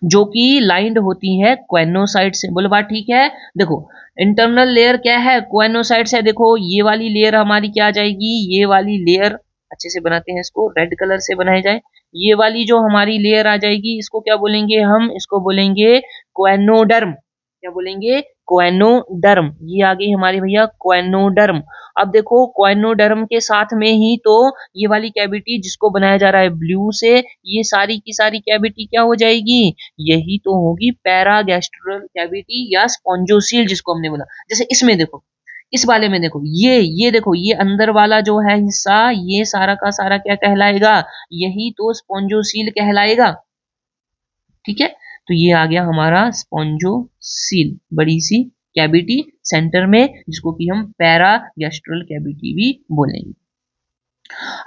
जो कि लाइंड होती है क्वेनोसाइट से, बोलो बात ठीक है। देखो इंटरनल लेयर क्या है, क्वेनोसाइट है। देखो ये वाली लेयर हमारी क्या आ जाएगी, ये वाली लेयर, अच्छे से बनाते हैं इसको, रेड कलर से बनाए जाए, ये वाली जो हमारी लेयर आ जाएगी इसको क्या बोलेंगे हम, इसको बोलेंगे क्वेनोडर्म। क्या बोलेंगे, क्वेनोडर्म। ये आ गई हमारी भैया क्वेनोडर्म। अब देखो क्वेनोडर्म के साथ में ही तो ये वाली कैविटी जिसको बनाया जा रहा है ब्लू से, ये सारी की सारी कैविटी क्या हो जाएगी, यही तो होगी पैरागैस्ट्रल कैविटी या स्पॉन्जोसील जिसको हमने बोला। जैसे इसमें देखो, इस वाले में देखो, ये देखो ये अंदर वाला जो है हिस्सा, ये सारा का सारा क्या कहलाएगा, यही तो स्पॉन्जोसील कहलाएगा। ठीक है, तो ये आ गया हमारा स्पॉन्जोसील, बड़ी सी कैविटी सेंटर में, जिसको कि हम पैरागैस्ट्रल कैविटी भी बोलेंगे।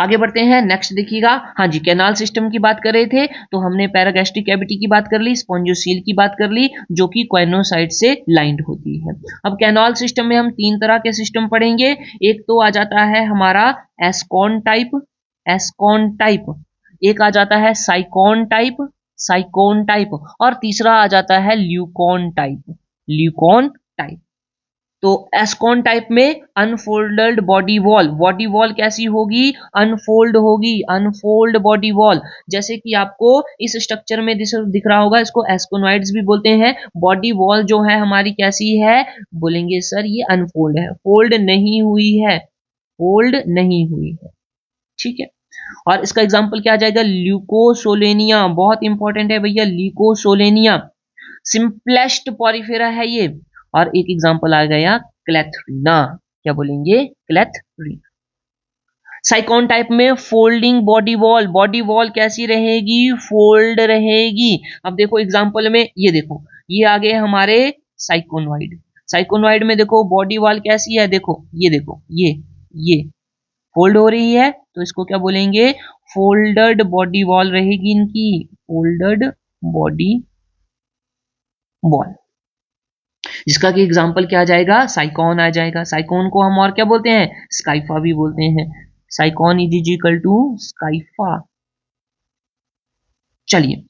आगे बढ़ते हैं, नेक्स्ट देखिएगा। हाँ जी, कैनाल सिस्टम की बात कर रहे थे तो हमने पैरागैस्ट्रिक कैविटी की बात कर ली, स्पॉन्जोसील की बात कर ली, जो कि क्वेनोसाइट से लाइंड होती है। अब कैनाल सिस्टम में हम तीन तरह के सिस्टम पढ़ेंगे। एक तो आ जाता है हमारा एस्कॉन टाइप, एस्कॉन टाइप, एक आ जाता है साइकॉन टाइप, साइकोन टाइप, और तीसरा आ जाता है ल्यूकॉन टाइप, ल्यूकॉन टाइप। तो एस्कॉन टाइप में unfolded body wall, body wall कैसी होगी, अनफोल्ड होगी, अनफोल्ड बॉडी वॉल। जैसे कि आपको इस स्ट्रक्चर में दिख रहा होगा, इसको एस्कोनॉइड्स भी बोलते हैं। बॉडी वॉल जो है हमारी कैसी है, बोलेंगे सर ये अनफोल्ड है, फोल्ड नहीं हुई है, फोल्ड नहीं हुई है। ठीक है, और इसका एग्जांपल क्या आ जाएगा, ल्यूकोसोलेनिया, बहुत इंपॉर्टेंट है भैया, ल्यूकोसोलेनिया सिंपलेस्ट पॉरीफेरा है ये। और एक एग्जांपल आ गया क्लेथरीना, क्या बोलेंगे, क्लेथरीना। साइकोन टाइप में folding body wall, body wall कैसी रहेगी, फोल्ड रहेगी। अब देखो एग्जांपल में ये देखो, ये आ गए हमारे साइकोनॉइड, साइकोनॉइड में देखो बॉडी वॉल कैसी है, देखो ये देखो, ये फोल्ड हो रही है, तो इसको क्या बोलेंगे, फोल्डेड बॉडी वॉल रहेगी इनकी, फोल्डेड बॉडी वॉल। जिसका कि एग्जाम्पल क्या आ जाएगा, साइकॉन आ जाएगा। साइकॉन को हम और क्या बोलते हैं, स्काइफा भी बोलते हैं। Sycon is equal to scypha. चलिए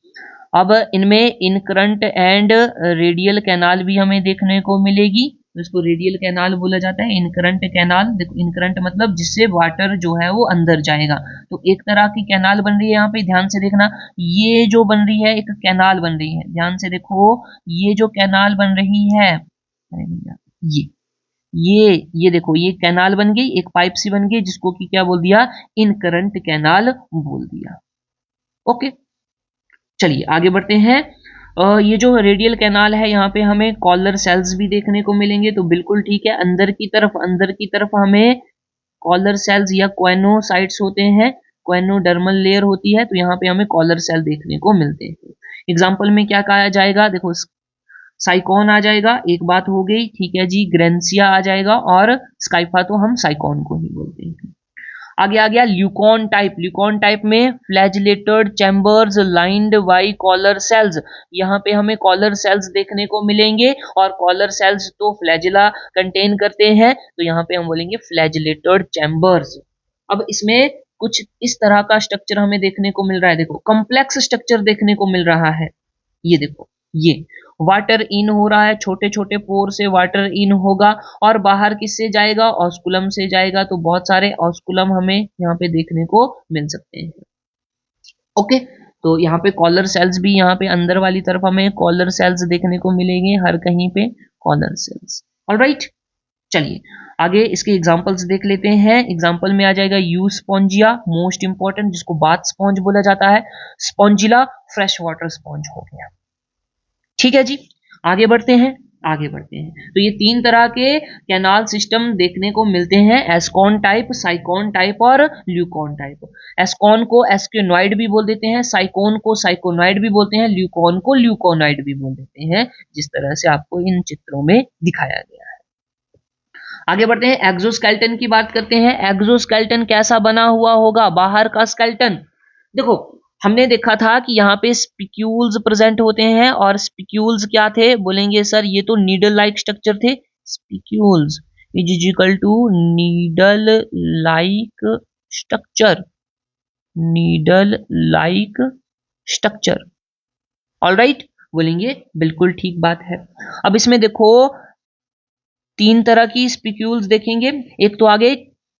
अब इनमें इनकरंट एंड रेडियल कैनाल भी हमें देखने को मिलेगी। तो इसको रेडियल कैनाल बोला जाता है। इनकरंट कैनाल, देखो इनकरंट मतलब जिससे वाटर जो है वो अंदर जाएगा। तो एक तरह की कैनाल बन रही है, यहाँ पे ध्यान से देखना, ये जो बन रही है एक कैनाल बन रही है, ध्यान से देखो, ये जो कैनाल बन रही है, अरे भैया ये देखो, ये कैनाल बन गई, एक पाइप सी बन गई, जिसको कि क्या बोल दिया, इनकरंट कैनाल बोल दिया। ओके, चलिए आगे बढ़ते हैं। ये जो रेडियल कैनाल है, यहाँ पे हमें कॉलर सेल्स भी देखने को मिलेंगे, तो बिल्कुल ठीक है, अंदर की तरफ हमें कॉलर सेल्स या क्वेनोसाइट्स होते हैं, क्वेनोडर्मल लेयर होती है, तो यहाँ पे हमें कॉलर सेल देखने को मिलते हैं। एग्जाम्पल में क्या कहा जाएगा, देखो साइकॉन आ जाएगा, एक बात हो गई, ठीक है जी, ग्रेंसिया आ जाएगा, और स्काइफा तो हम साइकॉन को ही बोलते हैं। आगे आ गया ल्यूकॉन टाइप। ल्यूकॉन टाइप में flagellated chambers lined by collar cells, यहाँ पे हमें कॉलर सेल्स देखने को मिलेंगे, और कॉलर सेल्स तो फ्लैजिला कंटेन करते हैं, तो यहाँ पे हम बोलेंगे फ्लैजिलेटेड चैम्बर्स। अब इसमें कुछ इस तरह का स्ट्रक्चर हमें देखने को मिल रहा है, देखो कॉम्प्लेक्स स्ट्रक्चर देखने को मिल रहा है, ये देखो, ये वाटर इन हो रहा है, छोटे छोटे पोर से वाटर इन होगा, और बाहर किससे जाएगा, ऑस्कुलम से जाएगा, तो बहुत सारे ऑस्कुलम हमें यहाँ पे देखने को मिल सकते हैं। ओके, तो यहाँ पे कॉलर सेल्स भी, यहाँ पे अंदर वाली तरफ हमें कॉलर सेल्स देखने को मिलेंगे, हर कहीं पे कॉलर सेल्स। ऑलराइट, चलिए आगे इसके एग्जांपल्स देख लेते हैं। एग्जांपल में आ जाएगा यू स्पॉन्जिया, मोस्ट इंपॉर्टेंट, जिसको बाथ स्पॉन्ज बोला जाता है, स्पॉन्जिला फ्रेश वाटर स्पॉन्ज हो गया। ठीक है जी, आगे बढ़ते हैं। तो ये तीन तरह के कैनाल सिस्टम देखने को मिलते हैं, एस्कॉन टाइप, साइकॉन टाइप और ल्यूकॉन टाइप। एस्कॉन को एस्केनॉइड भी बोल देते हैं, साइकॉन को साइकोनॉइड भी बोलते हैं, ल्यूकॉन को ल्यूकोनॉइड भी बोल देते हैं, जिस तरह से आपको इन चित्रों में दिखाया गया है। आगे बढ़ते हैं, एक्सोस्केलेटन की बात करते हैं। एक्सोस्केलेटन कैसा बना हुआ होगा, बाहर का स्केलेटन, देखो हमने देखा था कि यहाँ पे स्पिक्यूल्स प्रेजेंट होते हैं, और स्पिक्यूल्स क्या थे, बोलेंगे सर ये तो नीडल लाइक स्ट्रक्चर थे, spicules is equal to needle like structure, needle like structure. Alright, बोलेंगे बिल्कुल ठीक बात है। अब इसमें देखो तीन तरह की स्पिक्यूल्स देखेंगे, एक तो आगे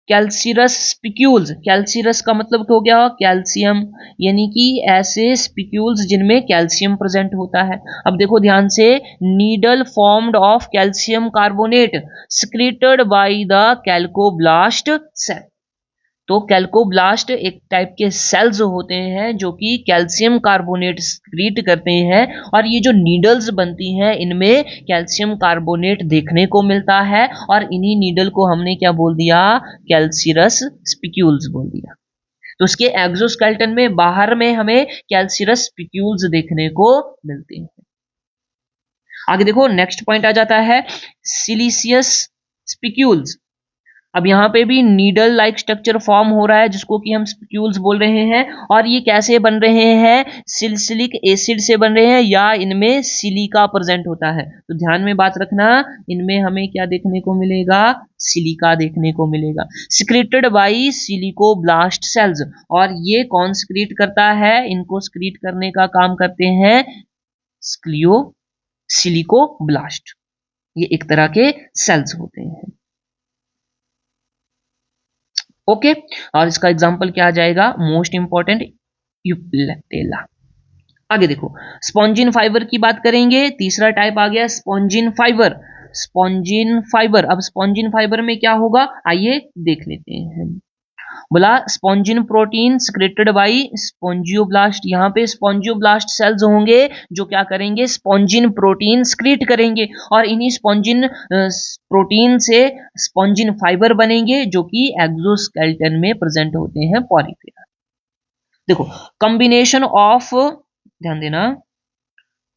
कैल्सीरस स्पिक्यूल्स, कैल्सीरस का मतलब हो गया कैल्शियम, यानी कि ऐसे स्पिक्यूल्स जिनमें कैल्शियम प्रेजेंट होता है। अब देखो ध्यान से, needle formed of calcium carbonate secreted by the calcoblast cell, तो कैल्कोब्लास्ट एक टाइप के सेल्स होते हैं जो कि कैल्शियम कार्बोनेट सिक्रीट करते हैं, और ये जो नीडल्स बनती हैं इनमें कैल्शियम कार्बोनेट देखने को मिलता है, और इन्हीं नीडल को हमने क्या बोल दिया, कैल्सीरस स्पिक्यूल्स बोल दिया। तो उसके एक्सोस्केलेटन में बाहर में हमें कैल्सीरस स्पिक्यूल्स देखने को मिलते हैं। आगे देखो नेक्स्ट पॉइंट आ जाता है सिलिशियस स्पिक्यूल्स। अब यहाँ पे भी नीडल लाइक स्ट्रक्चर फॉर्म हो रहा है, जिसको कि हम स्पिक्यूल्स बोल रहे हैं, और ये कैसे बन रहे हैं, सिलिसिलिक एसिड से बन रहे हैं, या इनमें सिलिका प्रेजेंट होता है। तो ध्यान में बात रखना, इनमें हमें क्या देखने को मिलेगा, सिलिका देखने को मिलेगा, सिक्रेटेड बाई सिलिकोब्लास्ट सेल्स। और ये कौन सिक्रीट करता है, इनको सिक्रीट करने का काम करते हैं सिलिकोब्लास्ट, ये एक तरह के सेल्स होते हैं। ओके, और इसका एग्जांपल क्या आ जाएगा, मोस्ट इंपॉर्टेंट यूप्लेक्टेला। आगे देखो स्पॉन्जिन फाइबर की बात करेंगे, तीसरा टाइप आ गया स्पॉन्जिन फाइबर। स्पॉन्जिन फाइबर, अब स्पॉन्जिन फाइबर में क्या होगा, आइए देख लेते हैं। बोला स्पॉन्जिन प्रोटीन सिक्रेटेड बाई स्पॉन्जियोब्लास्ट, यहाँ पे स्पॉन्जियोब्लास्ट सेल्स होंगे जो क्या करेंगे, स्पॉन्जिन प्रोटीन सिक्रीट करेंगे, और इन्हीं स्पॉन्जिन प्रोटीन से स्पॉन्जिन फाइबर बनेंगे जो कि एक्सोस्केलेटन में प्रेजेंट होते हैं, पॉलीफेरा। देखो कॉम्बिनेशन ऑफ, ध्यान देना,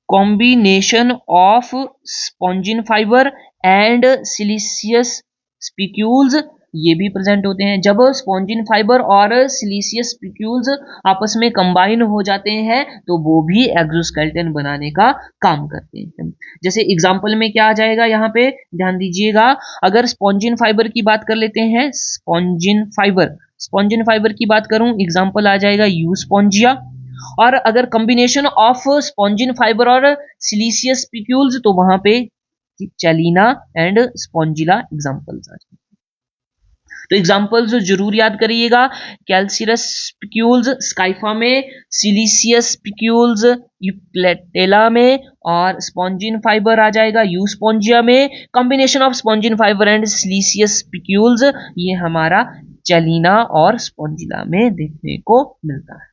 combination of spongin fibre and siliceous spicules, ये भी प्रेजेंट होते हैं। जब स्पॉन्जिन फाइबर और सिलिशियस स्पिक्यूल्स आपस में कंबाइन हो जाते हैं तो वो भी एक्सोस्केलेटन बनाने का काम करते हैं। जैसे एग्जांपल में क्या आ जाएगा, यहाँ पे ध्यान दीजिएगा, अगर स्पॉन्जिन फाइबर की बात कर लेते हैं, स्पॉन्जिन फाइबर की बात करूं, एग्जांपल आ जाएगा यू स्पॉन्जिया। और अगर कॉम्बिनेशन ऑफ स्पॉन्जिन फाइबर और सिलिशियस स्पिक्यूल्स, तो वहां पे चैलिना एंड स्पॉन्जिला एग्जाम्पल्स आ जाएंगे। तो एग्जाम्पल्स जरूर याद करिएगा, कैल्सिरस स्पिक्यूल्स स्काइफा में, सिलिशियस स्पिक्यूल्स यूप्लेटेला में, और स्पॉन्जिन फाइबर आ जाएगा यूस्पॉन्जिया में। Combination of spongin fibre and siliceous spicules ये हमारा चैलिना और स्पॉन्जिला में देखने को मिलता है।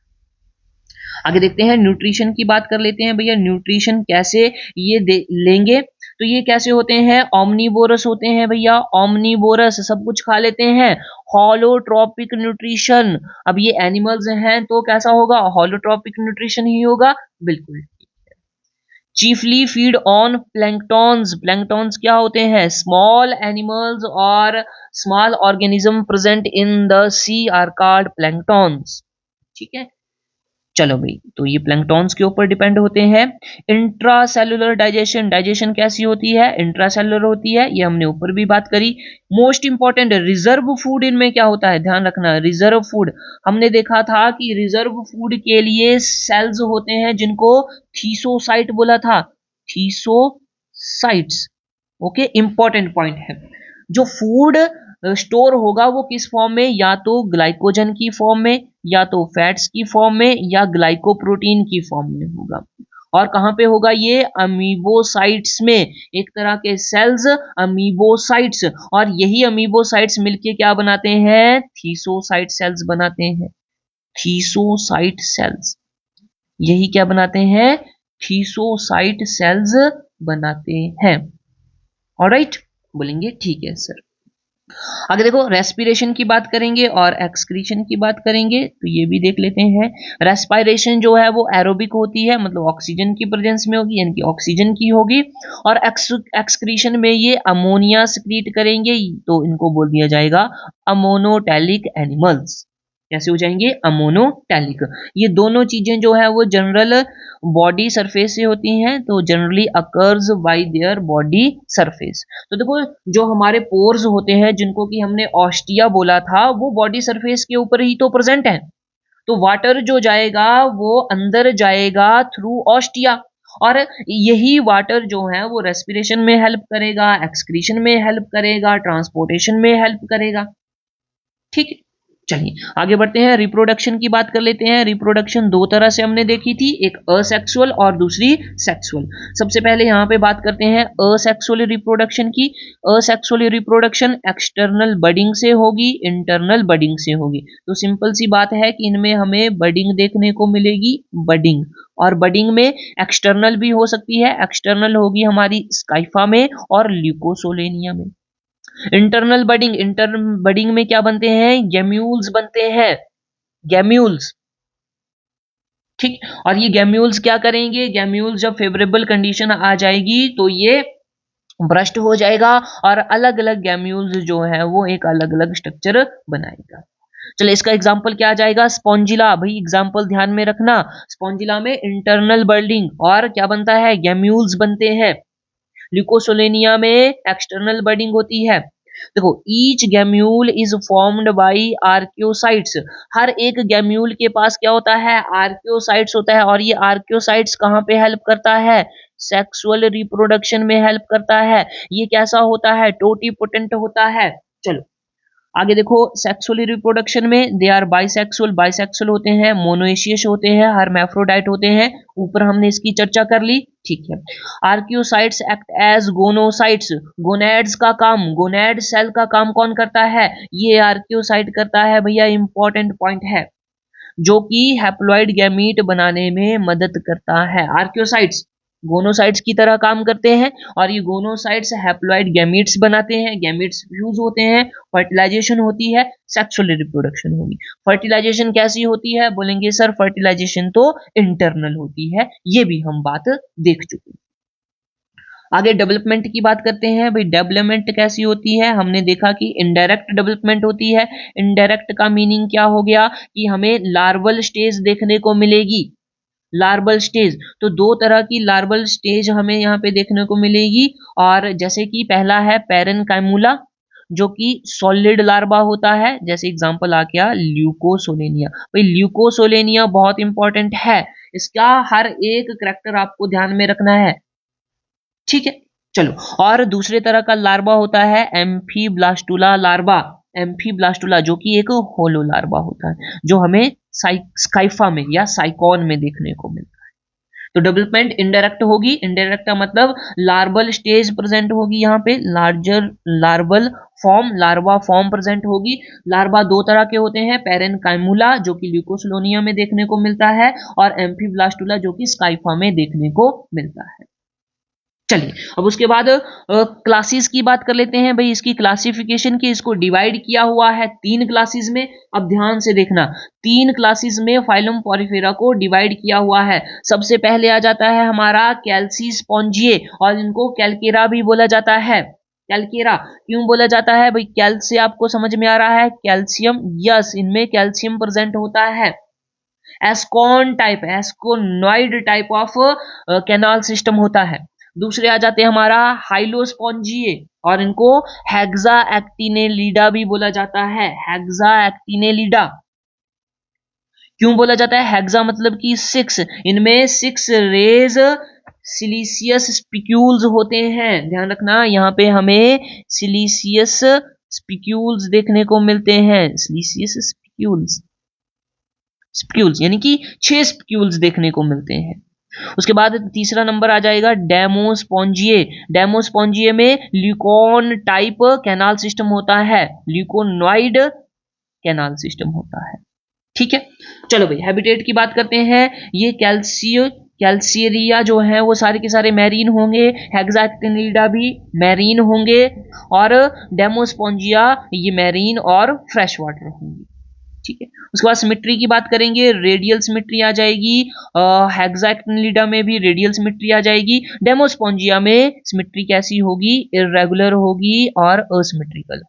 आगे देखते हैं, न्यूट्रिशन की बात कर लेते हैं भैया। न्यूट्रिशन कैसे ये लेंगे, तो ये कैसे होते हैं, ओमनीवोरस होते हैं भैया, ओमनीवोरस सब कुछ खा लेते हैं। हॉलोट्रॉपिक न्यूट्रिशन, अब ये एनिमल्स हैं तो कैसा होगा, हॉलोट्रॉपिक न्यूट्रिशन ही होगा, बिल्कुल। Chiefly feed on planktons, planktons क्या होते हैं, स्मॉल एनिमल्स और small organism present in the sea are called planktons. ठीक है, चलो भाई, तो ये प्लैंक्टॉन्स के ऊपर डिपेंड होते हैं। इंट्रासेलुलर डाइजेशन, डाइजेशन कैसी होती है, इंट्रासेलुलर होती है, ये हमने ऊपर भी बात करी। मोस्ट इंपॉर्टेंट, रिजर्व फूड इनमें क्या होता है, ध्यान रखना, रिजर्व फूड हमने देखा था कि रिजर्व फूड के लिए सेल्स होते हैं जिनको थीसोसाइट बोला था, थीसोसाइट्स। ओके, इंपॉर्टेंट पॉइंट है। जो फूड स्टोर होगा वो किस फॉर्म में, या तो ग्लाइकोजन की फॉर्म में, या तो फैट्स की फॉर्म में, या ग्लाइकोप्रोटीन की फॉर्म में होगा। और कहां पे होगा ये, अमीबोसाइट्स में, एक तरह के सेल्स अमीबोसाइट्स, और यही अमीबोसाइट्स मिलके क्या बनाते हैं, थीसोसाइट सेल्स बनाते हैं। थीसोसाइट सेल्स, यही क्या बनाते हैं, थीसोसाइट सेल्स बनाते हैं। ऑलराइट, बोलेंगे ठीक है सर। आगे देखो, रेस्पिरेशन की बात करेंगे और एक्सक्रीशन की बात करेंगे, तो ये भी देख लेते हैं। रेस्पिरेशन जो है वो एरोबिक होती है, मतलब ऑक्सीजन की प्रेजेंस में होगी, यानी कि ऑक्सीजन की होगी। और एक्सक्रीशन में ये अमोनिया सिक्रीट करेंगे, तो इनको बोल दिया जाएगा अमोनोटैलिक एनिमल्स। कैसे हो जाएंगे, अमोनोटैलिक। ये दोनों चीजें जो है वो जनरल बॉडी सरफेस से होती हैं, तो generally occurs by their body surface. तो देखो, जो हमारे पोर्स होते हैं जिनको कि हमने ऑस्टिया बोला था, वो बॉडी सरफेस के ऊपर ही तो प्रेजेंट है। तो वाटर जो जाएगा वो अंदर जाएगा थ्रू ऑस्टिया, और यही वाटर जो है वो रेस्पिरेशन में हेल्प करेगा, एक्सक्रीशन में हेल्प करेगा, ट्रांसपोर्टेशन में हेल्प करेगा। ठीक है, चलिए आगे बढ़ते हैं, रिप्रोडक्शन की बात कर लेते हैं। रिप्रोडक्शन दो तरह से हमने देखी थी, एक असेक्सुअल और दूसरी सेक्सुअल। सबसे पहले यहाँ पे बात करते हैं असेक्सुअल रिप्रोडक्शन की। असेक्सुअल रिप्रोडक्शन एक्सटर्नल बडिंग से होगी, इंटरनल बडिंग से होगी। तो सिंपल सी बात है कि इनमें हमें बडिंग देखने को मिलेगी, बडिंग। और बडिंग में एक्सटर्नल भी हो सकती है, एक्सटर्नल होगी हमारी स्काइफा में और ल्यूकोसोलेनिया में। इंटरनल बडिंग, इंटरनल बडिंग में क्या बनते हैं, गैम्यूल्स बनते हैं, गैम्यूल्स। ठीक, और ये गैम्यूल्स क्या करेंगे, गैम्यूल्स जब फेवरेबल कंडीशन आ जाएगी तो ये ब्रस्ट हो जाएगा, और अलग अलग गैम्यूल्स जो है वो एक अलग अलग स्ट्रक्चर बनाएगा। चलो, इसका एग्जांपल क्या आ जाएगा, स्पॉन्जिला। भाई एग्जांपल ध्यान में रखना, स्पॉन्जिला में इंटरनल बडिंग और क्या बनता है, गैम्यूल्स बनते हैं। ल्यूकोसोलेनिया में एक्सटर्नल बडिंग होती है। देखो, each gemmule is formed by archaeocytes. हर एक गैम्यूल के पास क्या होता है, आर्कियोसाइट्स होता है। और ये आर्कियोसाइट्स कहाँ पे हेल्प करता है, सेक्सुअल रिप्रोडक्शन में हेल्प करता है। ये कैसा होता है, टोटीपोटेंट होता है। चलो आगे देखो, सेक्सुअल रिप्रोडक्शन में दे आर बाइसेक्सुअल, बाइसेक्सुअल होते हैं, मोनोएशियस होते हैं, हर्मैफ्रोडाइट होते हैं। ऊपर हमने इसकी चर्चा कर ली, ठीक है। आर्कियोसाइट्स एक्ट एज गोनोसाइट्स, गोनैड्स का काम, गोनैड सेल का काम कौन करता है, ये आर्कियोसाइट करता है भैया, इंपॉर्टेंट पॉइंट है, जो कि हैप्लॉइड गैमीट बनाने में मदद करता है। आर्कियोसाइट्स गोनोसाइट्स की तरह काम करते हैं, और ये गोनोसाइट्स हैप्लॉइड गैमीट्स बनाते हैं, गैमीट्स फ्यूज होते हैं, फर्टिलाइजेशन होती है, सेक्सुअल रिप्रोडक्शन होगी। फर्टिलाइजेशन कैसी होती है, बोलेंगे सर फर्टिलाइजेशन तो इंटरनल होती है, ये भी हम बात देख चुके हैं। आगे डेवलपमेंट की बात करते हैं। भाई डेवलपमेंट कैसी होती है, हमने देखा कि इनडायरेक्ट डेवलपमेंट होती है। इनडायरेक्ट का मीनिंग क्या हो गया कि हमें लार्वल स्टेज देखने को मिलेगी, लार्वल स्टेज। तो दो तरह की लार्वल स्टेज हमें यहाँ पे देखने को मिलेगी, और जैसे कि पहला है पैरेनकाइमुला, जो कि सॉलिड लार्वा होता है, जैसे एग्जांपल आ गया ल्यूकोसोलेनिया। भाई ल्यूकोसोलेनिया बहुत इंपॉर्टेंट है, इसका हर एक करैक्टर आपको ध्यान में रखना है, ठीक है। चलो, और दूसरे तरह का लार्वा होता है एम्फीब्लास्टुला लार्वा। एम्फीब्लास्टुला जो कि एक होलो लार्वा होता है, जो हमें स्काइफा में या साइकॉन में देखने को मिलता है। तो डेवलपमेंट इनडायरेक्ट होगी, इनडायरेक्ट का मतलब लार्वल स्टेज प्रेजेंट होगी, यहाँ पे larger larval form, larva form present होगी। लार्वा दो तरह के होते हैं, पैरेनकाइमुला जो कि ल्यूकोसलोनिया में देखने को मिलता है, और एम्फीब्लास्टुला जो कि स्काइफा में देखने को मिलता है। चलिए, अब उसके बाद क्लासेस की बात कर लेते हैं भाई। इसकी क्लासिफिकेशन की, इसको डिवाइड किया हुआ है 3 क्लासेस में। अब ध्यान से देखना, 3 क्लासेस में फाइलम पॉरीफेरा को डिवाइड किया हुआ है। सबसे पहले आ जाता है हमारा कैल्सीस्पोंजिए, और इनको कैल्केरा भी बोला जाता है। कैल्केरा क्यों बोला जाता है भाई? कैल से आपको समझ में आ रहा है कैल्शियम, यस, इनमें कैल्शियम प्रेजेंट होता है। Ascon type, asconoid type of canal system होता है। दूसरे आ जाते हैं हमारा हाइलोस्पोंजिए, और इनको हेक्सा एक्टिनेलिडा भी बोला जाता है। हेक्सा एक्टिनेलिडा क्यों बोला जाता है? हेक्सा मतलब कि 6, इनमें 6 रेज सिलीसियस स्पिक्यूल्स होते हैं। ध्यान रखना, यहाँ पे हमें सिलीसियस स्पिक्यूल्स देखने को मिलते हैं। सिलीसियस स्पिक्यूल्स, स्पिक्यूल्स यानी कि 6 स्पिक्यूल्स देखने को मिलते हैं। उसके बाद तीसरा नंबर आ जाएगा डेमोस्पोंजिए। डेमोस्पोंजिए में ल्यूकॉन टाइप कैनाल सिस्टम होता है, ल्यूकोनॉइड कैनाल सिस्टम होता है। ठीक है, चलो भाई हैबिटेट की बात करते हैं। ये कैल्सियरिया जो है वो सारे के सारे मैरीन होंगे, हेक्साक्टिनिडा भी मैरीन होंगे, और डेमोस्पोंजिया ये मैरीन और फ्रेश वाटर होंगे। ठीक है, उसके बाद सिमेट्री की बात करेंगे। रेडियल सिमेट्री आ जाएगी, हेक्साक्टिनिडा में भी रेडियल सिमेट्री आ जाएगी। डेमोस्पोंजिया में सिमेट्री कैसी होगी? इर्रेगुलर होगी और असिमेट्रिकल।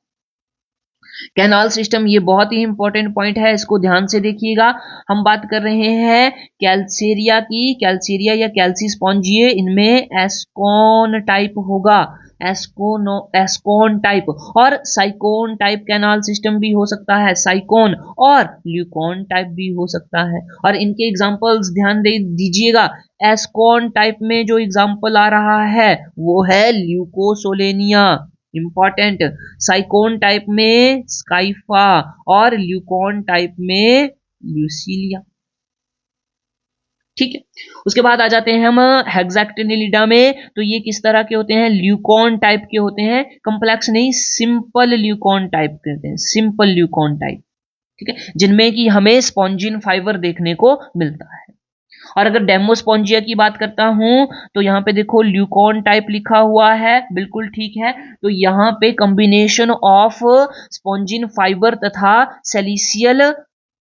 कैनाल सिस्टम ये बहुत ही इंपॉर्टेंट पॉइंट है, इसको ध्यान से देखिएगा। हम बात कर रहे हैं कैल्सेरिया की, कैल्सेरिया या कैल्सीस्पोंजिए, इनमें एस्कॉन टाइप होगा, एस्कॉन टाइप, और साइकोन टाइप कैनाल सिस्टम भी हो सकता है, साइकोन, और ल्यूकॉन टाइप भी हो सकता है। और इनके एग्जांपल्स ध्यान दे दीजिएगा। एस्कॉन टाइप में जो एग्जांपल आ रहा है वो है ल्यूकोसोलेनिया, इंपॉर्टेंट। साइकोन टाइप में स्काइफा, और ल्यूकॉन टाइप में ल्यूसीलिया। ठीक है, उसके बाद आ जाते हैं हम हेक्साक्टिनिलिडा में। तो ये किस तरह के होते हैं? ल्यूकॉन टाइप के होते हैं, कॉम्प्लेक्स नहीं, सिंपल ल्यूकॉन टाइप कहते हैं, सिंपल ल्यूकॉन टाइप। ठीक है, जिनमें कि हमें स्पॉन्जिन फाइबर देखने को मिलता है। और अगर डेमोस्पोंजिया की बात करता हूं तो यहाँ पे देखो ल्यूकॉन टाइप लिखा हुआ है, बिल्कुल ठीक है। तो यहाँ पे कॉम्बिनेशन ऑफ स्पॉन्जिन फाइबर तथा सेलिसियल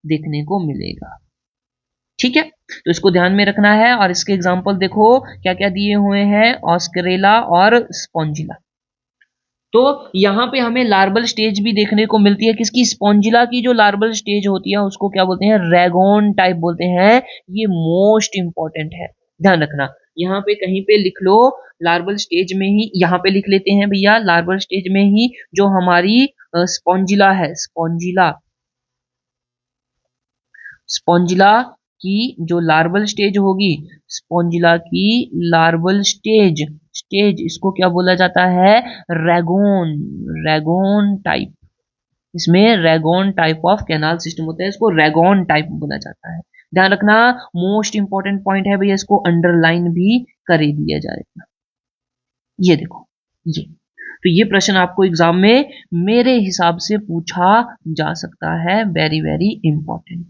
देखने को मिलेगा। ठीक है, तो इसको ध्यान में रखना है। और इसके एग्जांपल देखो क्या क्या दिए हुए हैं, ऑस्करेला और स्पॉन्जिला। तो यहाँ पे हमें लार्बल स्टेज भी देखने को मिलती है, किसकी? स्पॉन्जिला की जो लार्बल स्टेज होती है उसको क्या बोलते हैं? रैगोन टाइप बोलते हैं। ये मोस्ट इंपॉर्टेंट है, ध्यान रखना। यहाँ पे कहीं पे लिख लो लार्बल स्टेज में ही, यहाँ पे लिख लेते हैं भैया लार्बल स्टेज में ही जो हमारी स्पॉन्जिला है, स्पॉन्जिला, स्पॉन्जिला की जो लार्बल स्टेज होगी, स्पॉन्जिला की लार्बल स्टेज, स्टेज इसको क्या बोला जाता है? रैगोन, रैगोन टाइप। इसमें रैगोन टाइप ऑफ कैनाल सिस्टम होता है, इसको रैगोन टाइप बोला जाता है। ध्यान रखना, मोस्ट इंपॉर्टेंट पॉइंट है भैया, इसको अंडरलाइन भी कर ही दिया जाएगा। ये देखो, ये तो ये प्रश्न आपको एग्जाम में मेरे हिसाब से पूछा जा सकता है, वेरी वेरी इंपॉर्टेंट।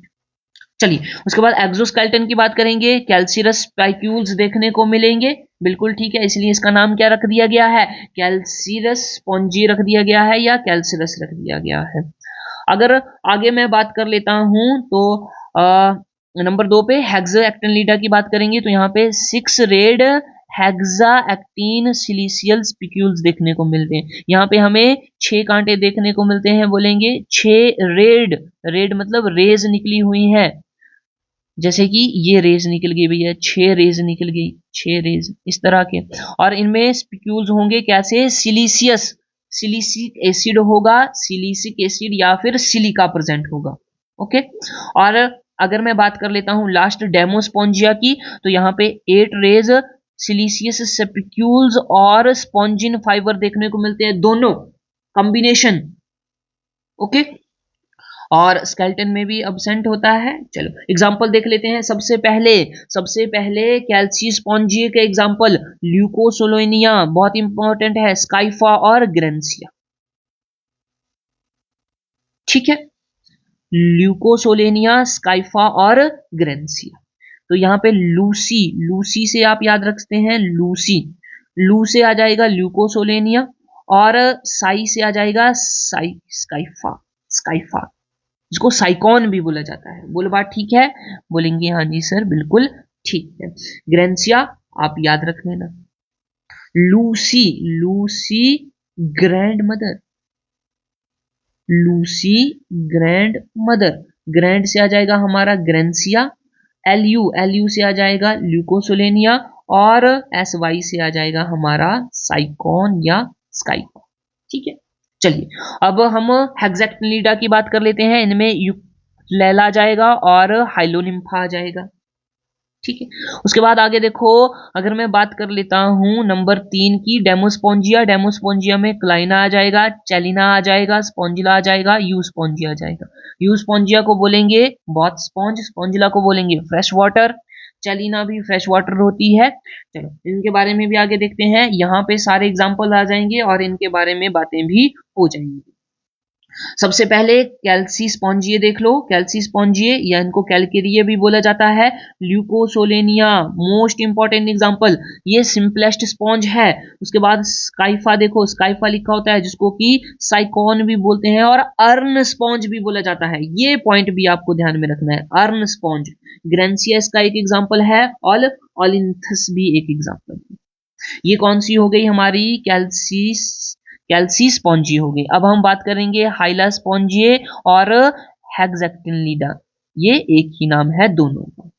चलिए, उसके बाद एक्सोस्केलेटन की बात करेंगे। कैल्सिरस स्पाइक्यूल्स देखने को मिलेंगे, बिल्कुल ठीक है, इसलिए इसका नाम क्या रख दिया गया है? कैल्सिरस स्पॉन्जी रख दिया गया है, या कैल्सिरस रख दिया गया है। अगर आगे मैं बात कर लेता हूं तो नंबर 2 पे हेक्सा एक्टिनिलिडा की बात करेंगे। तो यहाँ पे 6 रेड हेक्सा एक्टिन सिलिसियल स्पिक्यूल्स देखने को मिलते हैं। यहाँ पे हमें 6 कांटे देखने को मिलते हैं, बोलेंगे 6 रेड, रेड मतलब रेज निकली हुई है, जैसे कि ये रेज निकल गई भैया, 6 रेज निकल गई, 6 रेज इस तरह के। और इनमें स्पिक्यूल्स होंगे कैसे? सिलिसियस, सिलिसिक एसिड होगा, सिलिसिक एसिड या फिर सिलिका प्रेजेंट होगा। ओके, और अगर मैं बात कर लेता हूं लास्ट डेमोस्पोंजिया की, तो यहाँ पे 8 रेज सिलिशियस सेपिक्यूल्स और स्पॉन्जिन फाइबर देखने को मिलते हैं, दोनों कॉम्बिनेशन। ओके, और स्केलेटन में भी अब्सेंट होता है। चलो एग्जांपल देख लेते हैं। सबसे पहले कैल्सी स्पॉन्जिए का एग्जांपल ल्यूकोसोलेनिया, बहुत इंपॉर्टेंट है, स्काइफा और ग्रेंसिया। ठीक है, ल्यूकोसोलेनिया, स्काइफा और ग्रेंसिया। तो यहाँ पे लूसी से आप याद रखते हैं, लू से आ जाएगा ल्यूकोसोलेनिया, और साई से आ जाएगा स्काइफा, जिसको साइकॉन भी बोला जाता है। बोल बात ठीक है? बोलेंगे हाँ जी सर, बिल्कुल ठीक है। ग्रेंसिया आप याद रख लेना। लूसी ग्रैंड मदर, ग्रैंड से आ जाएगा हमारा ग्रेंसिया। एलयू से आ जाएगा ल्यूकोसोलेनिया, और SY से आ जाएगा हमारा साइकॉन या स्काइफा। ठीक है, चलिए अब हम हेक्सेक्टिनिडा की बात कर लेते हैं। इनमें यूक्लेला आ जाएगा और हाइलोनिम्फा आ जाएगा। ठीक है, उसके बाद आगे देखो, अगर मैं बात कर लेता हूं नंबर 3 की, डेमोस्पोंजिया में क्लाइना आ जाएगा, चेलिना आ जाएगा, स्पॉन्जिला आ जाएगा, यूस्पोंजिया आ जाएगा। यूस्पोंजिया को बोलेंगे बॉथ स्पॉन्ज, स्पॉन्जिला को बोलेंगे फ्रेश वाटर, चेलिना भी फ्रेश वाटर होती है। चलो इनके बारे में भी आगे देखते हैं। यहाँ पे सारे एग्जाम्पल आ जाएंगे और इनके बारे में बातें भी हो जाएंगी। सबसे पहले कैल्सी स्पॉन्जिए देख लो, कैल्सी स्पॉन्जिए या इनको कैलकेरिया भी बोला जाता है। ल्यूकोसोलेनिया मोस्ट इंपॉर्टेंट एग्जांपल, ये सिंपलेस्ट स्पॉन्ज है। उसके बाद स्काइफा देखो, स्काइफा लिखा होता है जिसको कि साइकॉन भी बोलते हैं, और अर्न स्पॉन्ज भी बोला जाता है। ये पॉइंट भी आपको ध्यान में रखना है, अर्न स्पॉन्ज। ग्रेंसिया इसका एक एग्जाम्पल है, और ओलिन्थस भी एक एग्जाम्पल है। ये कौन सी हो गई हमारी? कैल्सी स्पॉन्जी हो गई। अब हम बात करेंगे हाइला स्पॉन्जिए और हेक्सेक्टिनिडा, ये एक ही नाम है दोनों का।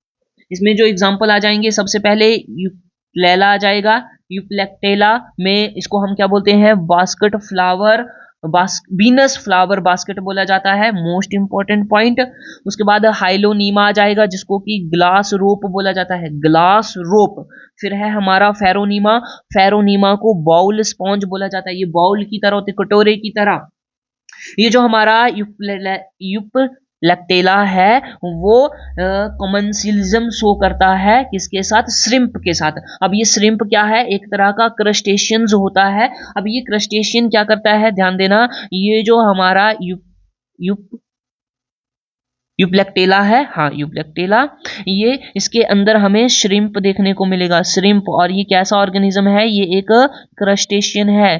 इसमें जो एग्जांपल आ जाएंगे, सबसे पहले यूप्लेला आ जाएगा। यूप्लेक्टेला में इसको हम क्या बोलते हैं? Basket flower, Venus flower basket बोला जाता है, मोस्ट इंपॉर्टेंट पॉइंट। उसके बाद हाइलोनीमा आ जाएगा जिसको कि ग्लास रोप बोला जाता है, ग्लास रोप। फिर है हमारा फेरोनीमा, फेरोनीमा को बाउल स्पॉन्ज बोला जाता है, ये बाउल की तरह होते, कटोरे की तरह। ये जो हमारा यूप्लेक्टेला है वो कॉमन्सिलिज्म शो करता है किसके साथ? श्रिम्प के साथ। अब ये श्रिम्प क्या है? एक तरह का क्रस्टेशियंस होता है। अब ये क्रस्टेशियन क्या करता है, ध्यान देना, ये जो हमारा यूप्लेक्टेला है, हाँ यूप्लेक्टेला, ये इसके अंदर हमें श्रिम्प देखने को मिलेगा, श्रिम्प। और ये कैसा ऑर्गेनिज्म है? ये एक क्रस्टेशियन है,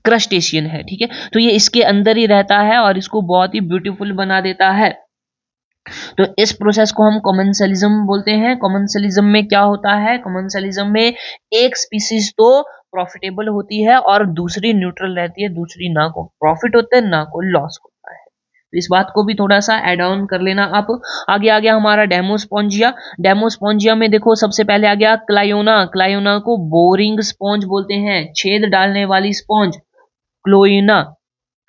क्रस्टेशियन है। ठीक है, तो ये इसके अंदर ही रहता है और इसको बहुत ही ब्यूटीफुल बना देता है। तो इस प्रोसेस को हम कॉमन्सलिज्म बोलते हैं। कॉमन्सलिज्म में क्या होता है? कॉमन्सलिज्म में एक स्पीसीज तो प्रॉफिटेबल होती है और दूसरी न्यूट्रल रहती है, दूसरी ना को प्रॉफिट होता है ना को लॉस होता है। तो इस बात को भी थोड़ा सा एड ऑन कर लेना आप। आगे आ गया हमारा डेमोस्पोंजिया। डेमोस्पोंजिया में देखो सबसे पहले आ गया क्लायोना। क्लायोना को बोरिंग स्पॉन्ज बोलते हैं, छेद डालने वाली स्पॉन्ज।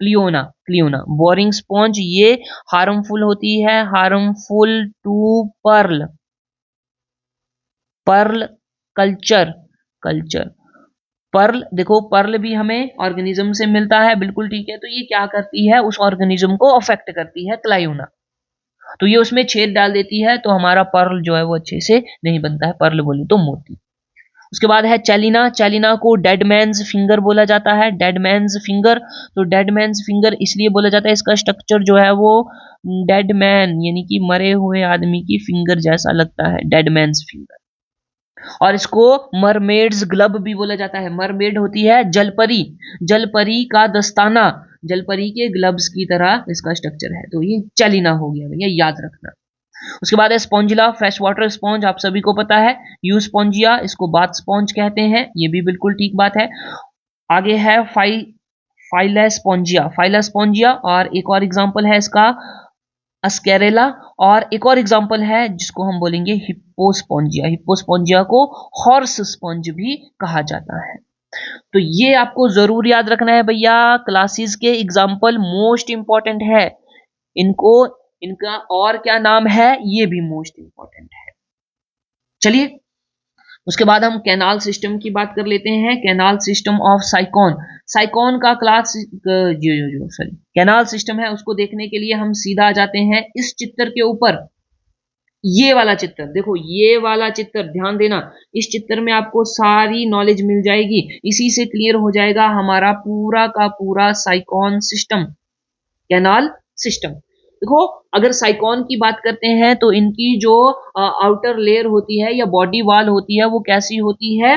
क्लियोना बोरिंग स्पॉन्ज, ये हार्मफुल होती है, harmful to pearl culture. Pearl देखो, पर्ल भी हमें ऑर्गेनिज्म से मिलता है, बिल्कुल ठीक है। तो ये क्या करती है? उस ऑर्गेनिज्म को अफेक्ट करती है क्लायोना, तो ये उसमें छेद डाल देती है, तो हमारा पर्ल जो है वो अच्छे से नहीं बनता है, पर्ल बोले तो मोती। उसके बाद है चैलिना। चैलिना को डेड मैन्स फिंगर बोला जाता है, डेड मैन्स फिंगर। तो डेड मैन्स फिंगर इसलिए बोला जाता है, इसका स्ट्रक्चर जो है वो डेड मैन यानी कि मरे हुए आदमी की फिंगर जैसा लगता है, डेड मैन्स फिंगर। और इसको मरमेड्स ग्लब भी बोला जाता है। मरमेड होती है जलपरी, जलपरी का दस्ताना, जलपरी के ग्लव्स की तरह इसका स्ट्रक्चर है। तो ये चैलिना हो गया भैया, याद रखना। उसके बाद है स्पॉन्जिला, फ्रेश वाटर स्पॉन्ज, आप सभी को पता है। यूस्पोंजिया, इसको बाथ स्पॉन्ज कहते हैं, ये भी बिल्कुल ठीक बात है। आगे है फाइलास्पोंजिया, फाइलास्पोंजिया, और एक और एग्जांपल है इसका अस्केरेला, और एक और एग्जांपल है जिसको हम बोलेंगे हिप्पोस्पोंजिया। हिप्पोस्पोंजिया को हॉर्स स्पॉन्ज भी कहा जाता है। तो ये आपको जरूर याद रखना है भैया, क्लासेस के एग्जांपल मोस्ट इंपॉर्टेंट है। इनको, इनका और क्या नाम है ये भी मोस्ट इंपॉर्टेंट है। चलिए उसके बाद हम कैनाल सिस्टम की बात कर लेते हैं। कैनाल सिस्टम ऑफ साइकॉन, साइकॉन का क्लास जो सॉरी कैनाल सिस्टम है उसको देखने के लिए हम सीधा आ जाते हैं इस चित्र के ऊपर। ये वाला चित्र देखो, ये वाला चित्र ध्यान देना, इस चित्र में आपको सारी नॉलेज मिल जाएगी। इसी से क्लियर हो जाएगा हमारा पूरा का पूरा साइकॉन सिस्टम, कैनाल सिस्टम। देखो अगर साइकॉन की बात करते हैं तो इनकी जो आउटर लेयर होती है या बॉडी वॉल होती है वो कैसी होती है,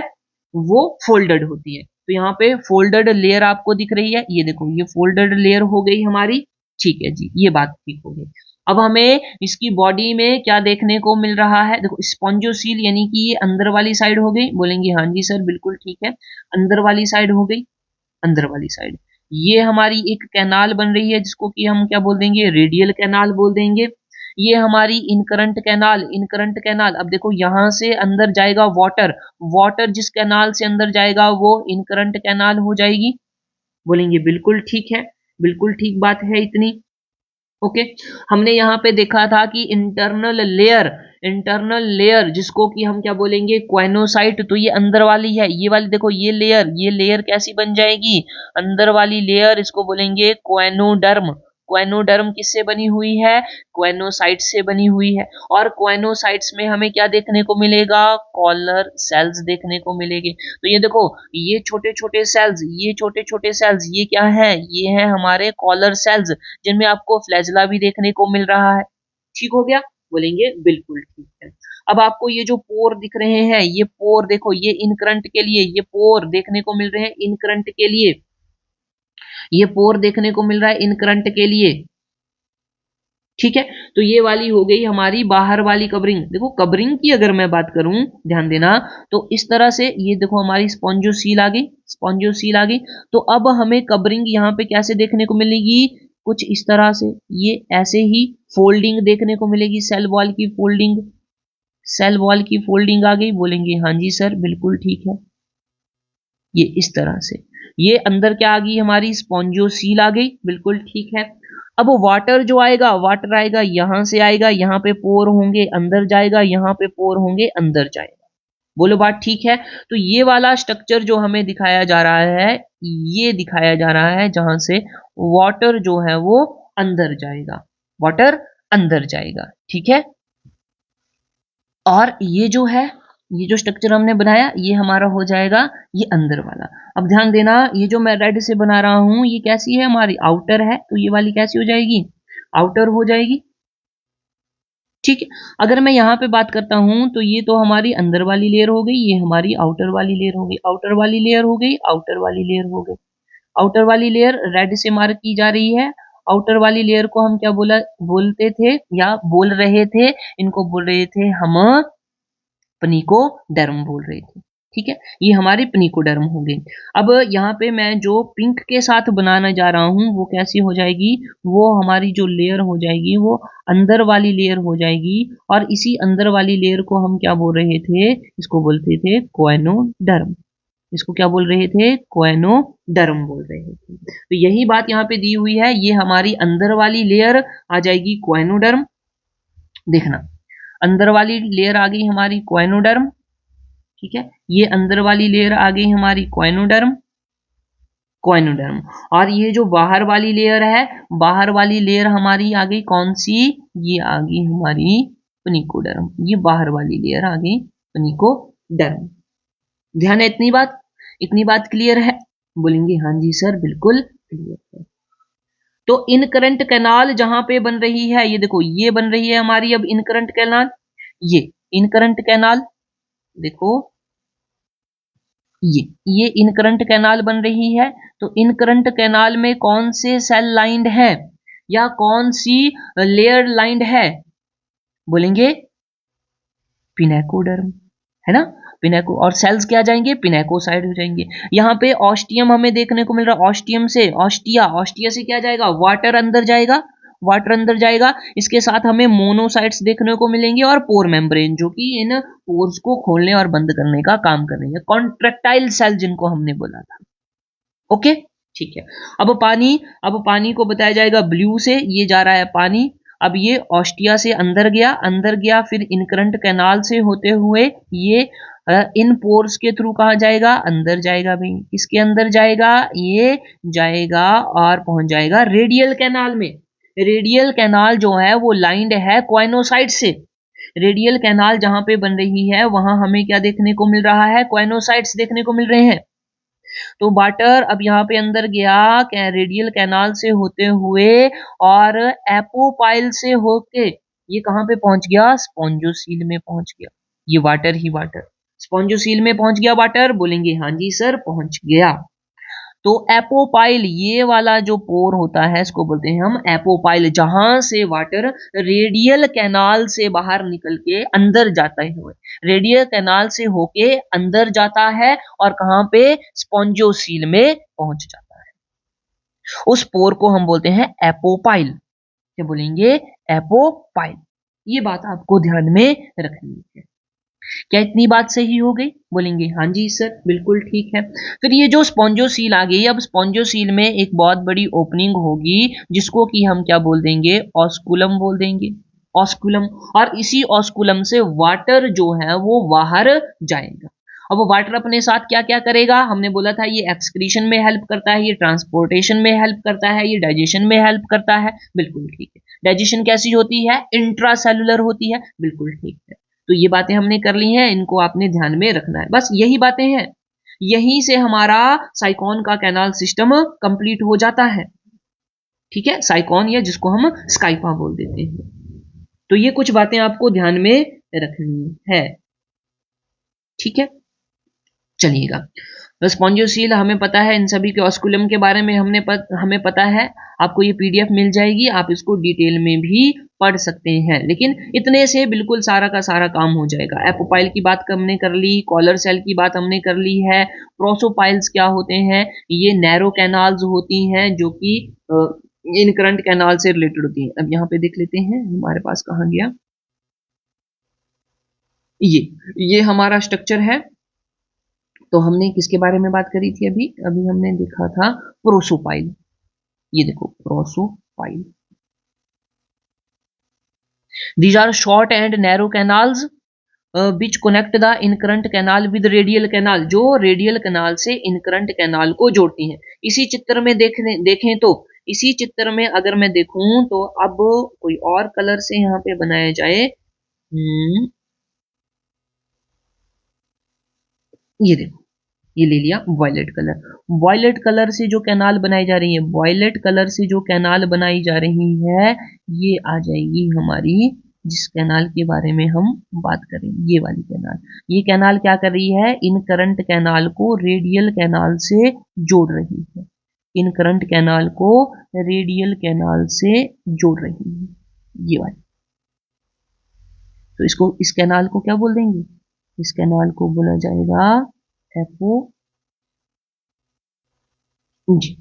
वो फोल्डेड होती है। तो यहाँ पे फोल्डेड लेयर आपको दिख रही है, ये देखो ये फोल्डेड लेयर हो गई हमारी। ठीक है जी, ये बात ठीक हो गई। अब हमें इसकी बॉडी में क्या देखने को मिल रहा है, देखो स्पॉन्जोसील यानी कि ये अंदर वाली साइड हो गई। बोलेंगे हाँ जी सर बिल्कुल ठीक है, अंदर वाली साइड हो गई, अंदर वाली साइड। ये हमारी एक कैनाल बन रही है जिसको कि हम क्या बोल देंगे, रेडियल कैनाल बोल देंगे। ये हमारी इनकरंट कैनाल, इनकरंट कैनाल। अब देखो यहां से अंदर जाएगा वाटर, वाटर जिस कैनाल से अंदर जाएगा वो इनकरंट कैनाल हो जाएगी। बोलेंगे बिल्कुल ठीक है, बिल्कुल ठीक बात है इतनी। ओके, हमने यहाँ पे देखा था कि इंटरनल लेयर, इंटरनल लेयर जिसको कि हम क्या बोलेंगे, क्वेनोसाइट। तो ये अंदर वाली है, ये वाली देखो ये लेयर कैसी बन जाएगी, अंदर वाली लेयर, इसको बोलेंगे क्वेनोडर्म। क्वेनोडर्म किससे बनी हुई है, क्वेनोसाइट से बनी हुई है। और क्वेनोसाइट्स में हमें क्या देखने को मिलेगा, कॉलर सेल्स देखने को मिलेंगे। तो ये देखो ये छोटे छोटे सेल्स, ये छोटे छोटे सेल्स, ये क्या है, ये है हमारे कॉलर सेल्स, जिनमें आपको फ्लैजला भी देखने को मिल रहा है। ठीक हो गया, बोलेंगे बिल्कुल ठीक है। अब आपको ये जो पोर दिख रहे हैं, ये पोर देखो, ये इनकरंट के लिए, ये पोर देखने को मिल रहे हैं इनकरंट के लिए, ये पोर देखने को मिल रहा है इनकरंट के लिए। ठीक है, तो ये वाली हो गई हमारी बाहर वाली कवरिंग। देखो कवरिंग की अगर मैं बात करूं, ध्यान देना, तो इस तरह से ये देखो हमारी स्पॉन्जोसील आ गई, स्पॉन्जोसील आ गई। तो अब हमें कवरिंग यहाँ पे कैसे देखने को मिलेगी, कुछ इस तरह से, ये ऐसे ही फोल्डिंग देखने को मिलेगी, सेल वॉल की फोल्डिंग, सेल वॉल की फोल्डिंग आ गई। बोलेंगे हाँ जी सर बिल्कुल ठीक है, ये इस तरह से। ये अंदर क्या आ गई हमारी, स्पॉन्जोसील आ गई, बिल्कुल ठीक है। अब वाटर जो आएगा, वाटर आएगा यहां से आएगा, यहाँ पे पोर होंगे, अंदर जाएगा, यहाँ पे पोर होंगे, अंदर जाएगा। बोलो बात ठीक है। तो ये वाला स्ट्रक्चर जो हमें दिखाया जा रहा है, ये दिखाया जा रहा है जहां से वाटर जो है वो अंदर जाएगा, वाटर अंदर जाएगा। ठीक है, और ये जो है, ये जो स्ट्रक्चर हमने बनाया ये हमारा हो जाएगा ये अंदर वाला। अब ध्यान देना, ये जो मैं रेड से बना रहा हूं ये कैसी है, हमारी आउटर है, तो ये वाली कैसी हो जाएगी, आउटर हो जाएगी। ठीक है, अगर मैं यहाँ पे बात करता हूं तो ये तो हमारी अंदर वाली लेयर हो गई, ये हमारी आउटर वाली लेयर हो गई, आउटर वाली लेयर हो गई, आउटर वाली लेयर हो गई। आउटर वाली लेयर रेड से मार्क की जा रही है। आउटर वाली लेयर को हम क्या बोलते थे या बोल रहे थे, इनको बोल रहे थे हम पनिकोडर्म बोल रहे थे। ठीक है, ये हमारी पनिकोडर्म हो गई। अब यहाँ पे मैं जो पिंक के साथ बनाना जा रहा हूँ वो कैसी हो जाएगी, वो हमारी जो लेयर हो जाएगी वो अंदर वाली लेयर हो जाएगी। और इसी अंदर वाली लेयर को हम क्या बोल रहे थे, इसको बोलते थे क्वेनोडर्म। इसको क्या बोल रहे थे, क्वेनोडर्म बोल रहे थे। तो यही बात यहाँ पे दी हुई है, ये हमारी अंदर वाली लेयर आ जाएगी क्वेनोडर्म। देखना, अंदर वाली लेयर आ गई हमारी क्वेनोडर्म। ठीक है, ये अंदर वाली लेयर आ गई हमारी क्वेनोडर्म, क्वेनोडर्म। और ये जो बाहर वाली लेयर है, बाहर वाली लेयर हमारी आ गई कौन सी, ये आ गई हमारी पनिकोडर्म। ये बाहर वाली लेयर आ गई पनिकोडर्म। ध्यान है इतनी बात, इतनी बात क्लियर है, बोलेंगे हाँ जी सर बिल्कुल क्लियर है। तो इनकरंट कैनाल जहां पे बन रही है, ये देखो ये बन रही है हमारी अब इनकरंट कैनाल, ये इनकरंट कैनाल देखो, ये इनकरंट कैनाल बन रही है। तो इनकरंट कैनाल में कौन से सेल लाइंड है या कौन सी लेयर लाइंड है, बोलेंगे पिनेकोडर्म, है ना, पिनेको। और सेल्स क्या जाएंगे, पिनेकोसाइड हो जाएंगे। यहाँ पे ऑस्टियम हमें देखने को मिल रहा है, ऑस्टियम से ऑस्टिया, ऑस्टिया से क्या जाएगा, वाटर अंदर जाएगा, वाटर अंदर जाएगा। इसके साथ हमें मोनोसाइट्स देखने को मिलेंगे और पोर मेम्ब्रेन, जो कि इन पोर्स को खोलने और बंद करने का काम करेंगे, कॉन्ट्रेक्टाइल सेल जिनको हमने बोला था। ओके ठीक है, अब पानी को बताया जाएगा ब्लू से, ये जा रहा है पानी। अब ये ऑस्टिया से अंदर गया, फिर इनकरंट कैनाल से होते हुए ये इन पोर्स के थ्रू कहाँ जाएगा, अंदर जाएगा भाई। किसके अंदर जाएगा, ये जाएगा और पहुंच जाएगा रेडियल कैनाल में। रेडियल कैनाल जो है वो लाइंड है क्वाइनोसाइट से। रेडियल कैनाल जहां पे बन रही है वहां हमें क्या देखने को मिल रहा है, क्वाइनोसाइट्स देखने को मिल रहे हैं। तो वाटर अब यहाँ पे अंदर गया रेडियल कैनाल से होते हुए और एपोपाइल से होके ये कहाँ पे पहुंच गया, स्पॉन्जोसील में पहुंच गया। ये वाटर ही वाटर स्पॉन्जोसील में पहुंच गया वाटर, बोलेंगे हाँ जी सर पहुंच गया। तो एपोपाइल ये वाला जो पोर होता है इसको बोलते हैं हम एपोपाइल, जहां से वाटर रेडियल कैनाल से बाहर निकल के अंदर जाता है, रेडियल कैनाल से होके अंदर जाता है और कहां पे, स्पॉन्जोसील में पहुंच जाता है। उस पोर को हम बोलते हैं एपोपाइल। क्या बोलेंगे, एपोपाइल। ये बात आपको ध्यान में रखनी है। क्या इतनी बात सही हो गई, बोलेंगे हाँ जी सर बिल्कुल ठीक है। फिर ये जो स्पॉन्जोसील आ गई, अब स्पॉन्जोसील में एक बहुत बड़ी ओपनिंग होगी जिसको कि हम क्या बोल देंगे, ऑस्कुलम बोल देंगे, ऑस्कुलम। और इसी ऑस्कुलम से वाटर जो है वो बाहर जाएगा। अब वाटर अपने साथ क्या क्या करेगा, हमने बोला था ये एक्सक्रीशन में हेल्प करता है, ये ट्रांसपोर्टेशन में हेल्प करता है, ये डाइजेशन में हेल्प करता है, बिल्कुल ठीक है। डाइजेशन कैसी होती है, इंट्रासेलुलर होती है, बिल्कुल ठीक है। तो ये बातें हमने कर ली हैं, इनको आपने ध्यान में रखना है, बस यही बातें हैं। यहीं से हमारा साइकॉन का कैनाल सिस्टम कंप्लीट हो जाता है, ठीक है। साइकॉन या जिसको हम स्काइपा बोल देते हैं। तो ये कुछ बातें आपको ध्यान में रखनी है, ठीक है। चलिएगा, स्पॉन्जोसील हमें पता है, इन सभी के ऑस्कुलम के बारे में हमें पता है। आपको ये पीडीएफ मिल जाएगी, आप इसको डिटेल में भी पढ़ सकते हैं, लेकिन इतने से बिल्कुल सारा का सारा काम हो जाएगा। एपोपाइल की बात हमने कर ली, कॉलर सेल की बात हमने कर ली है। प्रोसोपाइल्स क्या होते हैं, ये नैरो कैनाल्स होती हैं जो कि इनकरंट कैनाल से रिलेटेड होती हैं। अब यहाँ पे देख लेते हैं हमारे पास कहाँ गया, ये हमारा स्ट्रक्चर है। तो हमने किसके बारे में बात करी थी, अभी अभी हमने देखा था प्रोसोपाइल। ये देखो prosopyle, these are short and narrow canals which connect the incurrent canal with radial canal, जो रेडियल कैनाल से इनकरंट कैनाल को जोड़ती हैं। इसी चित्र में देखें तो, इसी चित्र में अगर मैं देखूं तो अब कोई और कलर से यहाँ पे बनाया जाए, ये देखो, ये ले लिया वॉयलेट कलर। वॉयलेट कलर से जो कैनाल बनाई जा रही है, वॉयलेट कलर से जो कैनाल बनाई जा रही है, ये आ जाएगी हमारी, जिस कैनाल के बारे में हम बात करें, ये वाली कैनाल। ये कैनाल क्या कर रही है, इन करंट कैनाल को रेडियल कैनाल से जोड़ रही है, इन करंट कैनाल को रेडियल कैनाल से जोड़ रही है, ये वाली। तो इसको, इस कैनाल को क्या बोल देंगे, इस कैनाल को बोला जाएगा एपो, जी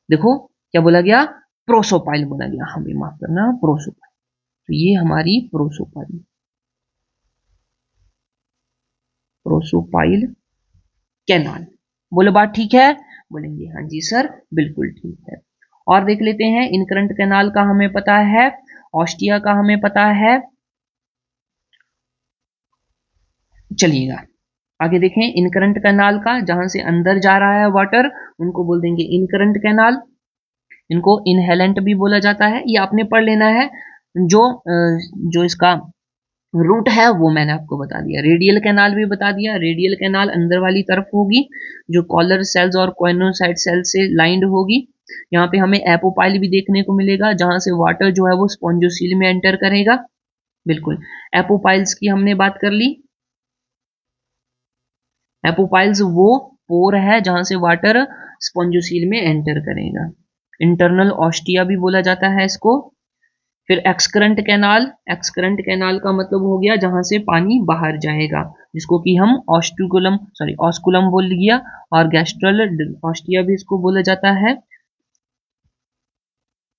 देखो क्या बोला गया, प्रोसोपाइल बोला गया, हमें माफ करना, प्रोसोपाइल। तो ये हमारी प्रोसोपाइल कैनाल। बोलो बात ठीक है, बोलेंगे हाँ जी सर बिल्कुल ठीक है। और देख लेते हैं, इनकरंट कैनाल का हमें पता है, ऑस्टिया का हमें पता है। चलिएगा आगे देखें, इनकरंट कैनाल का, जहां से अंदर जा रहा है वाटर, उनको बोल देंगे इनकरंट कैनाल। इनको इनहेलेंट भी बोला जाता है, ये आपने पढ़ लेना है। जो इसका रूट है वो मैंने आपको बता दिया। रेडियल कैनाल भी बता दिया, रेडियल कैनाल अंदर वाली तरफ होगी, जो कॉलर सेल्स और कॉइनोसाइट सेल से लाइंड होगी। यहाँ पे हमें एपोपाइल भी देखने को मिलेगा, जहां से वाटर जो है वो स्पॉन्जोसील में एंटर करेगा, बिल्कुल। एपोपाइल्स की हमने बात कर ली। एपोपाइल्स वो पोर है जहां से वाटर स्पॉन्जोसील में एंटर करेगा। इंटरनल ऑस्टिया भी बोला जाता है इसको। फिर एक्सकरंट कैनाल, एक्सकरंट कैनाल का मतलब हो गया जहां से पानी बाहर जाएगा, जिसको कि हम ऑस्कुलम बोल दिया, और गैस्ट्रल ऑस्टिया भी इसको बोला जाता है।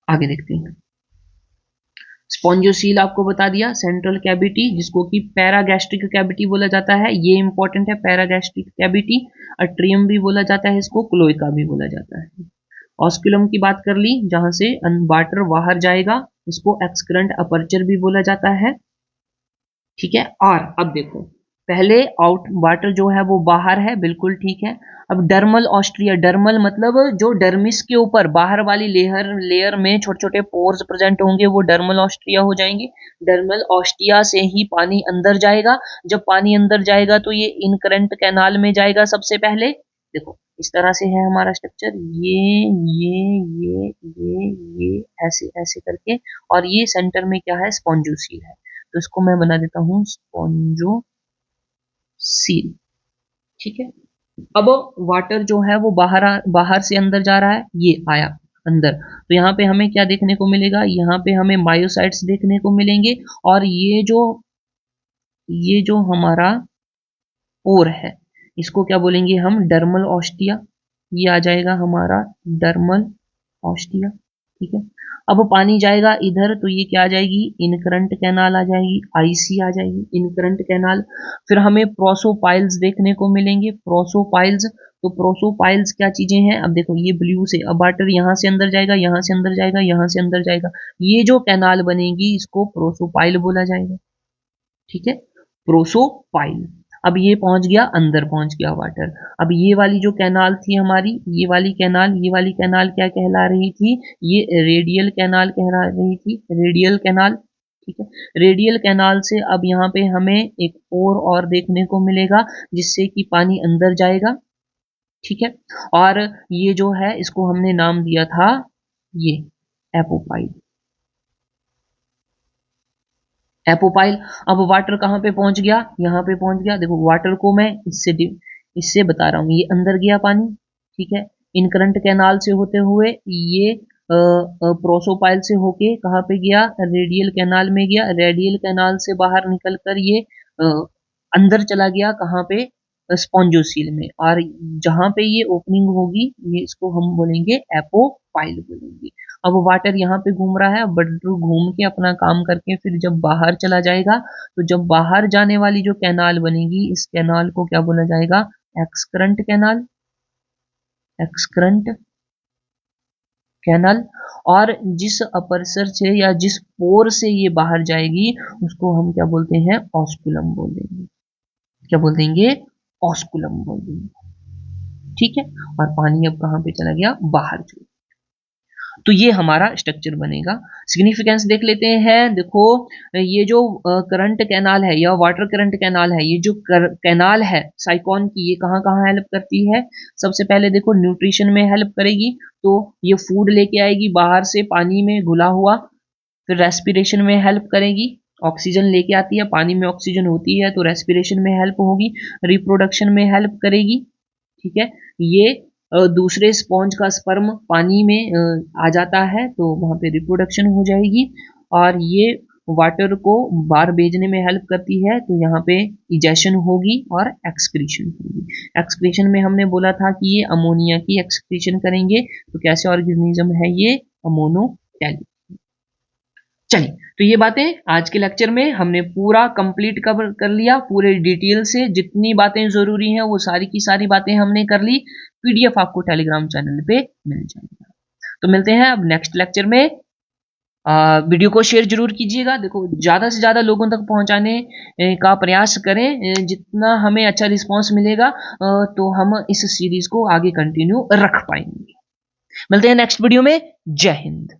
आगे देखते हैं, स्पॉन्जोसील आपको बता दिया, सेंट्रल कैविटी, जिसको कि पैरागैस्ट्रिक कैविटी बोला जाता है, ये इंपॉर्टेंट है, पैरागैस्ट्रिक कैविटी। अट्रियम भी बोला जाता है इसको, क्लोएका भी बोला जाता है। ऑस्कुलम की बात कर ली, जहां से वाटर बाहर जाएगा, इसको एक्सकरेंट अपर्चर भी बोला जाता है। ठीक है, और अब देखो, पहले आउट वाटर जो है वो बाहर है, बिल्कुल ठीक है। अब डर्मल ऑस्ट्रिया, डर्मल मतलब जो डर्मिस के ऊपर बाहर वाली लेयर में छोटे छोटे पोर्स प्रेजेंट होंगे, वो डर्मल ऑस्ट्रिया हो जाएंगे। डर्मल ऑस्ट्रिया से ही पानी अंदर जाएगा। जब पानी अंदर जाएगा तो ये इनकरेंट कैनाल में जाएगा सबसे पहले। देखो इस तरह से है हमारा स्ट्रक्चर, ये ऐसे ऐसे करके, और ये सेंटर में क्या है, स्पॉन्जोसील है। तो इसको मैं बना देता हूं स्पॉन्जोसील। ठीक है, अब वाटर जो है वो बाहर से अंदर जा रहा है, ये आया अंदर। तो यहाँ पे हमें क्या देखने को मिलेगा, यहाँ पे हमें मायोसाइट्स देखने को मिलेंगे। और ये जो हमारा पोर है, इसको क्या बोलेंगे हम, डर्मल ऑस्टिया। ये आ जाएगा हमारा डर्मल ऑस्टिया। ठीक है, अब पानी जाएगा इधर, तो ये क्या आ जाएगी, इनकरंट कैनाल आ जाएगी, आईसी आ जाएगी, इनकरंट कैनाल। फिर हमें प्रोसोपाइल्स देखने को मिलेंगे, प्रोसोपाइल्स। तो प्रोसोपाइल्स क्या चीजें हैं, अब देखो ये ब्लू से, अब वाटर यहाँ से अंदर जाएगा, यहाँ से अंदर जाएगा, यहाँ से अंदर जाएगा, ये जो कैनाल बनेगी इसको प्रोसोपाइल बोला जाएगा। ठीक है, प्रोसोपाइल। अब ये पहुंच गया, अंदर पहुंच गया वाटर। अब ये वाली जो कैनाल थी हमारी, ये वाली कैनाल क्या कहला रही थी, ये रेडियल कैनाल कहला रही थी, रेडियल कैनाल। ठीक है, रेडियल कैनाल से अब यहाँ पे हमें एक और देखने को मिलेगा, जिससे कि पानी अंदर जाएगा। ठीक है, और ये जो है इसको हमने नाम दिया था ये एपोपाइल। एपोपाइल। अब वाटर कहाँ पे पहुंच गया, यहाँ पे पहुंच गया। देखो वाटर को मैं इससे बता रहा हूँ, ये अंदर गया पानी। ठीक है, इनकरंट कैनाल से होते हुए ये प्रोसोपाइल से होके कहाँ पे गया, रेडियल कैनाल में गया। रेडियल कैनाल से बाहर निकलकर ये अंदर चला गया, कहाँ पे, स्पॉन्जोसील में। और जहां पे ये ओपनिंग होगी, ये इसको हम बोलेंगे एपोपाइल बोलेंगे। अब वाटर यहाँ पे घूम रहा है, बट घूम के अपना काम करके फिर जब बाहर चला जाएगा, तो जब बाहर जाने वाली जो कैनाल बनेगी, इस कैनाल को क्या बोला जाएगा, एक्सकरंट कैनाल, एक्सकरंट कैनाल। और जिस अपर्चर से या जिस पोर से ये बाहर जाएगी, उसको हम क्या बोलते हैं, ऑस्कुलम बोल देंगे। क्या बोल देंगे, ऑस्कुलम बोल देंगे। ठीक है, और पानी अब कहाँ पे चला गया, बाहर चला। तो ये हमारा स्ट्रक्चर बनेगा। सिग्निफिकेंस देख लेते हैं। देखो ये जो करंट कैनाल है या वाटर करंट कैनाल है, ये जो कैनाल है साइकॉन की, ये कहाँ कहाँ हेल्प करती है। सबसे पहले देखो न्यूट्रिशन में हेल्प करेगी, तो ये फूड लेके आएगी बाहर से पानी में घुला हुआ। फिर रेस्पिरेशन में हेल्प करेगी, ऑक्सीजन लेके आती है, पानी में ऑक्सीजन होती है तो रेस्पिरेशन में हेल्प होगी। रिप्रोडक्शन में हेल्प करेगी। ठीक है, ये दूसरे स्पॉन्ज का स्पर्म पानी में आ जाता है, तो वहां पे रिप्रोडक्शन हो जाएगी। और ये वाटर को बाहर भेजने में हेल्प करती है, तो यहाँ पे इजेशन होगी और एक्सक्रीशन होगी। एक्सक्रीशन में हमने बोला था कि ये अमोनिया की एक्सक्रीशन करेंगे। तो कैसे ऑर्गेनिज्म है ये, अमोनोटैलिक। चलिए, तो ये बातें आज के लेक्चर में हमने पूरा कंप्लीट कवर कर लिया, पूरे डिटेल से जितनी बातें जरूरी हैं वो सारी की सारी बातें हमने कर ली। पीडीएफ आपको टेलीग्राम चैनल पे मिल जाएगा। तो मिलते हैं अब नेक्स्ट लेक्चर में। वीडियो को शेयर जरूर कीजिएगा। देखो ज़्यादा से ज़्यादा लोगों तक पहुंचाने का प्रयास करें। जितना हमें अच्छा रिस्पांस मिलेगा तो हम इस सीरीज को आगे कंटिन्यू रख पाएंगे। मिलते हैं नेक्स्ट वीडियो में। जय हिंद।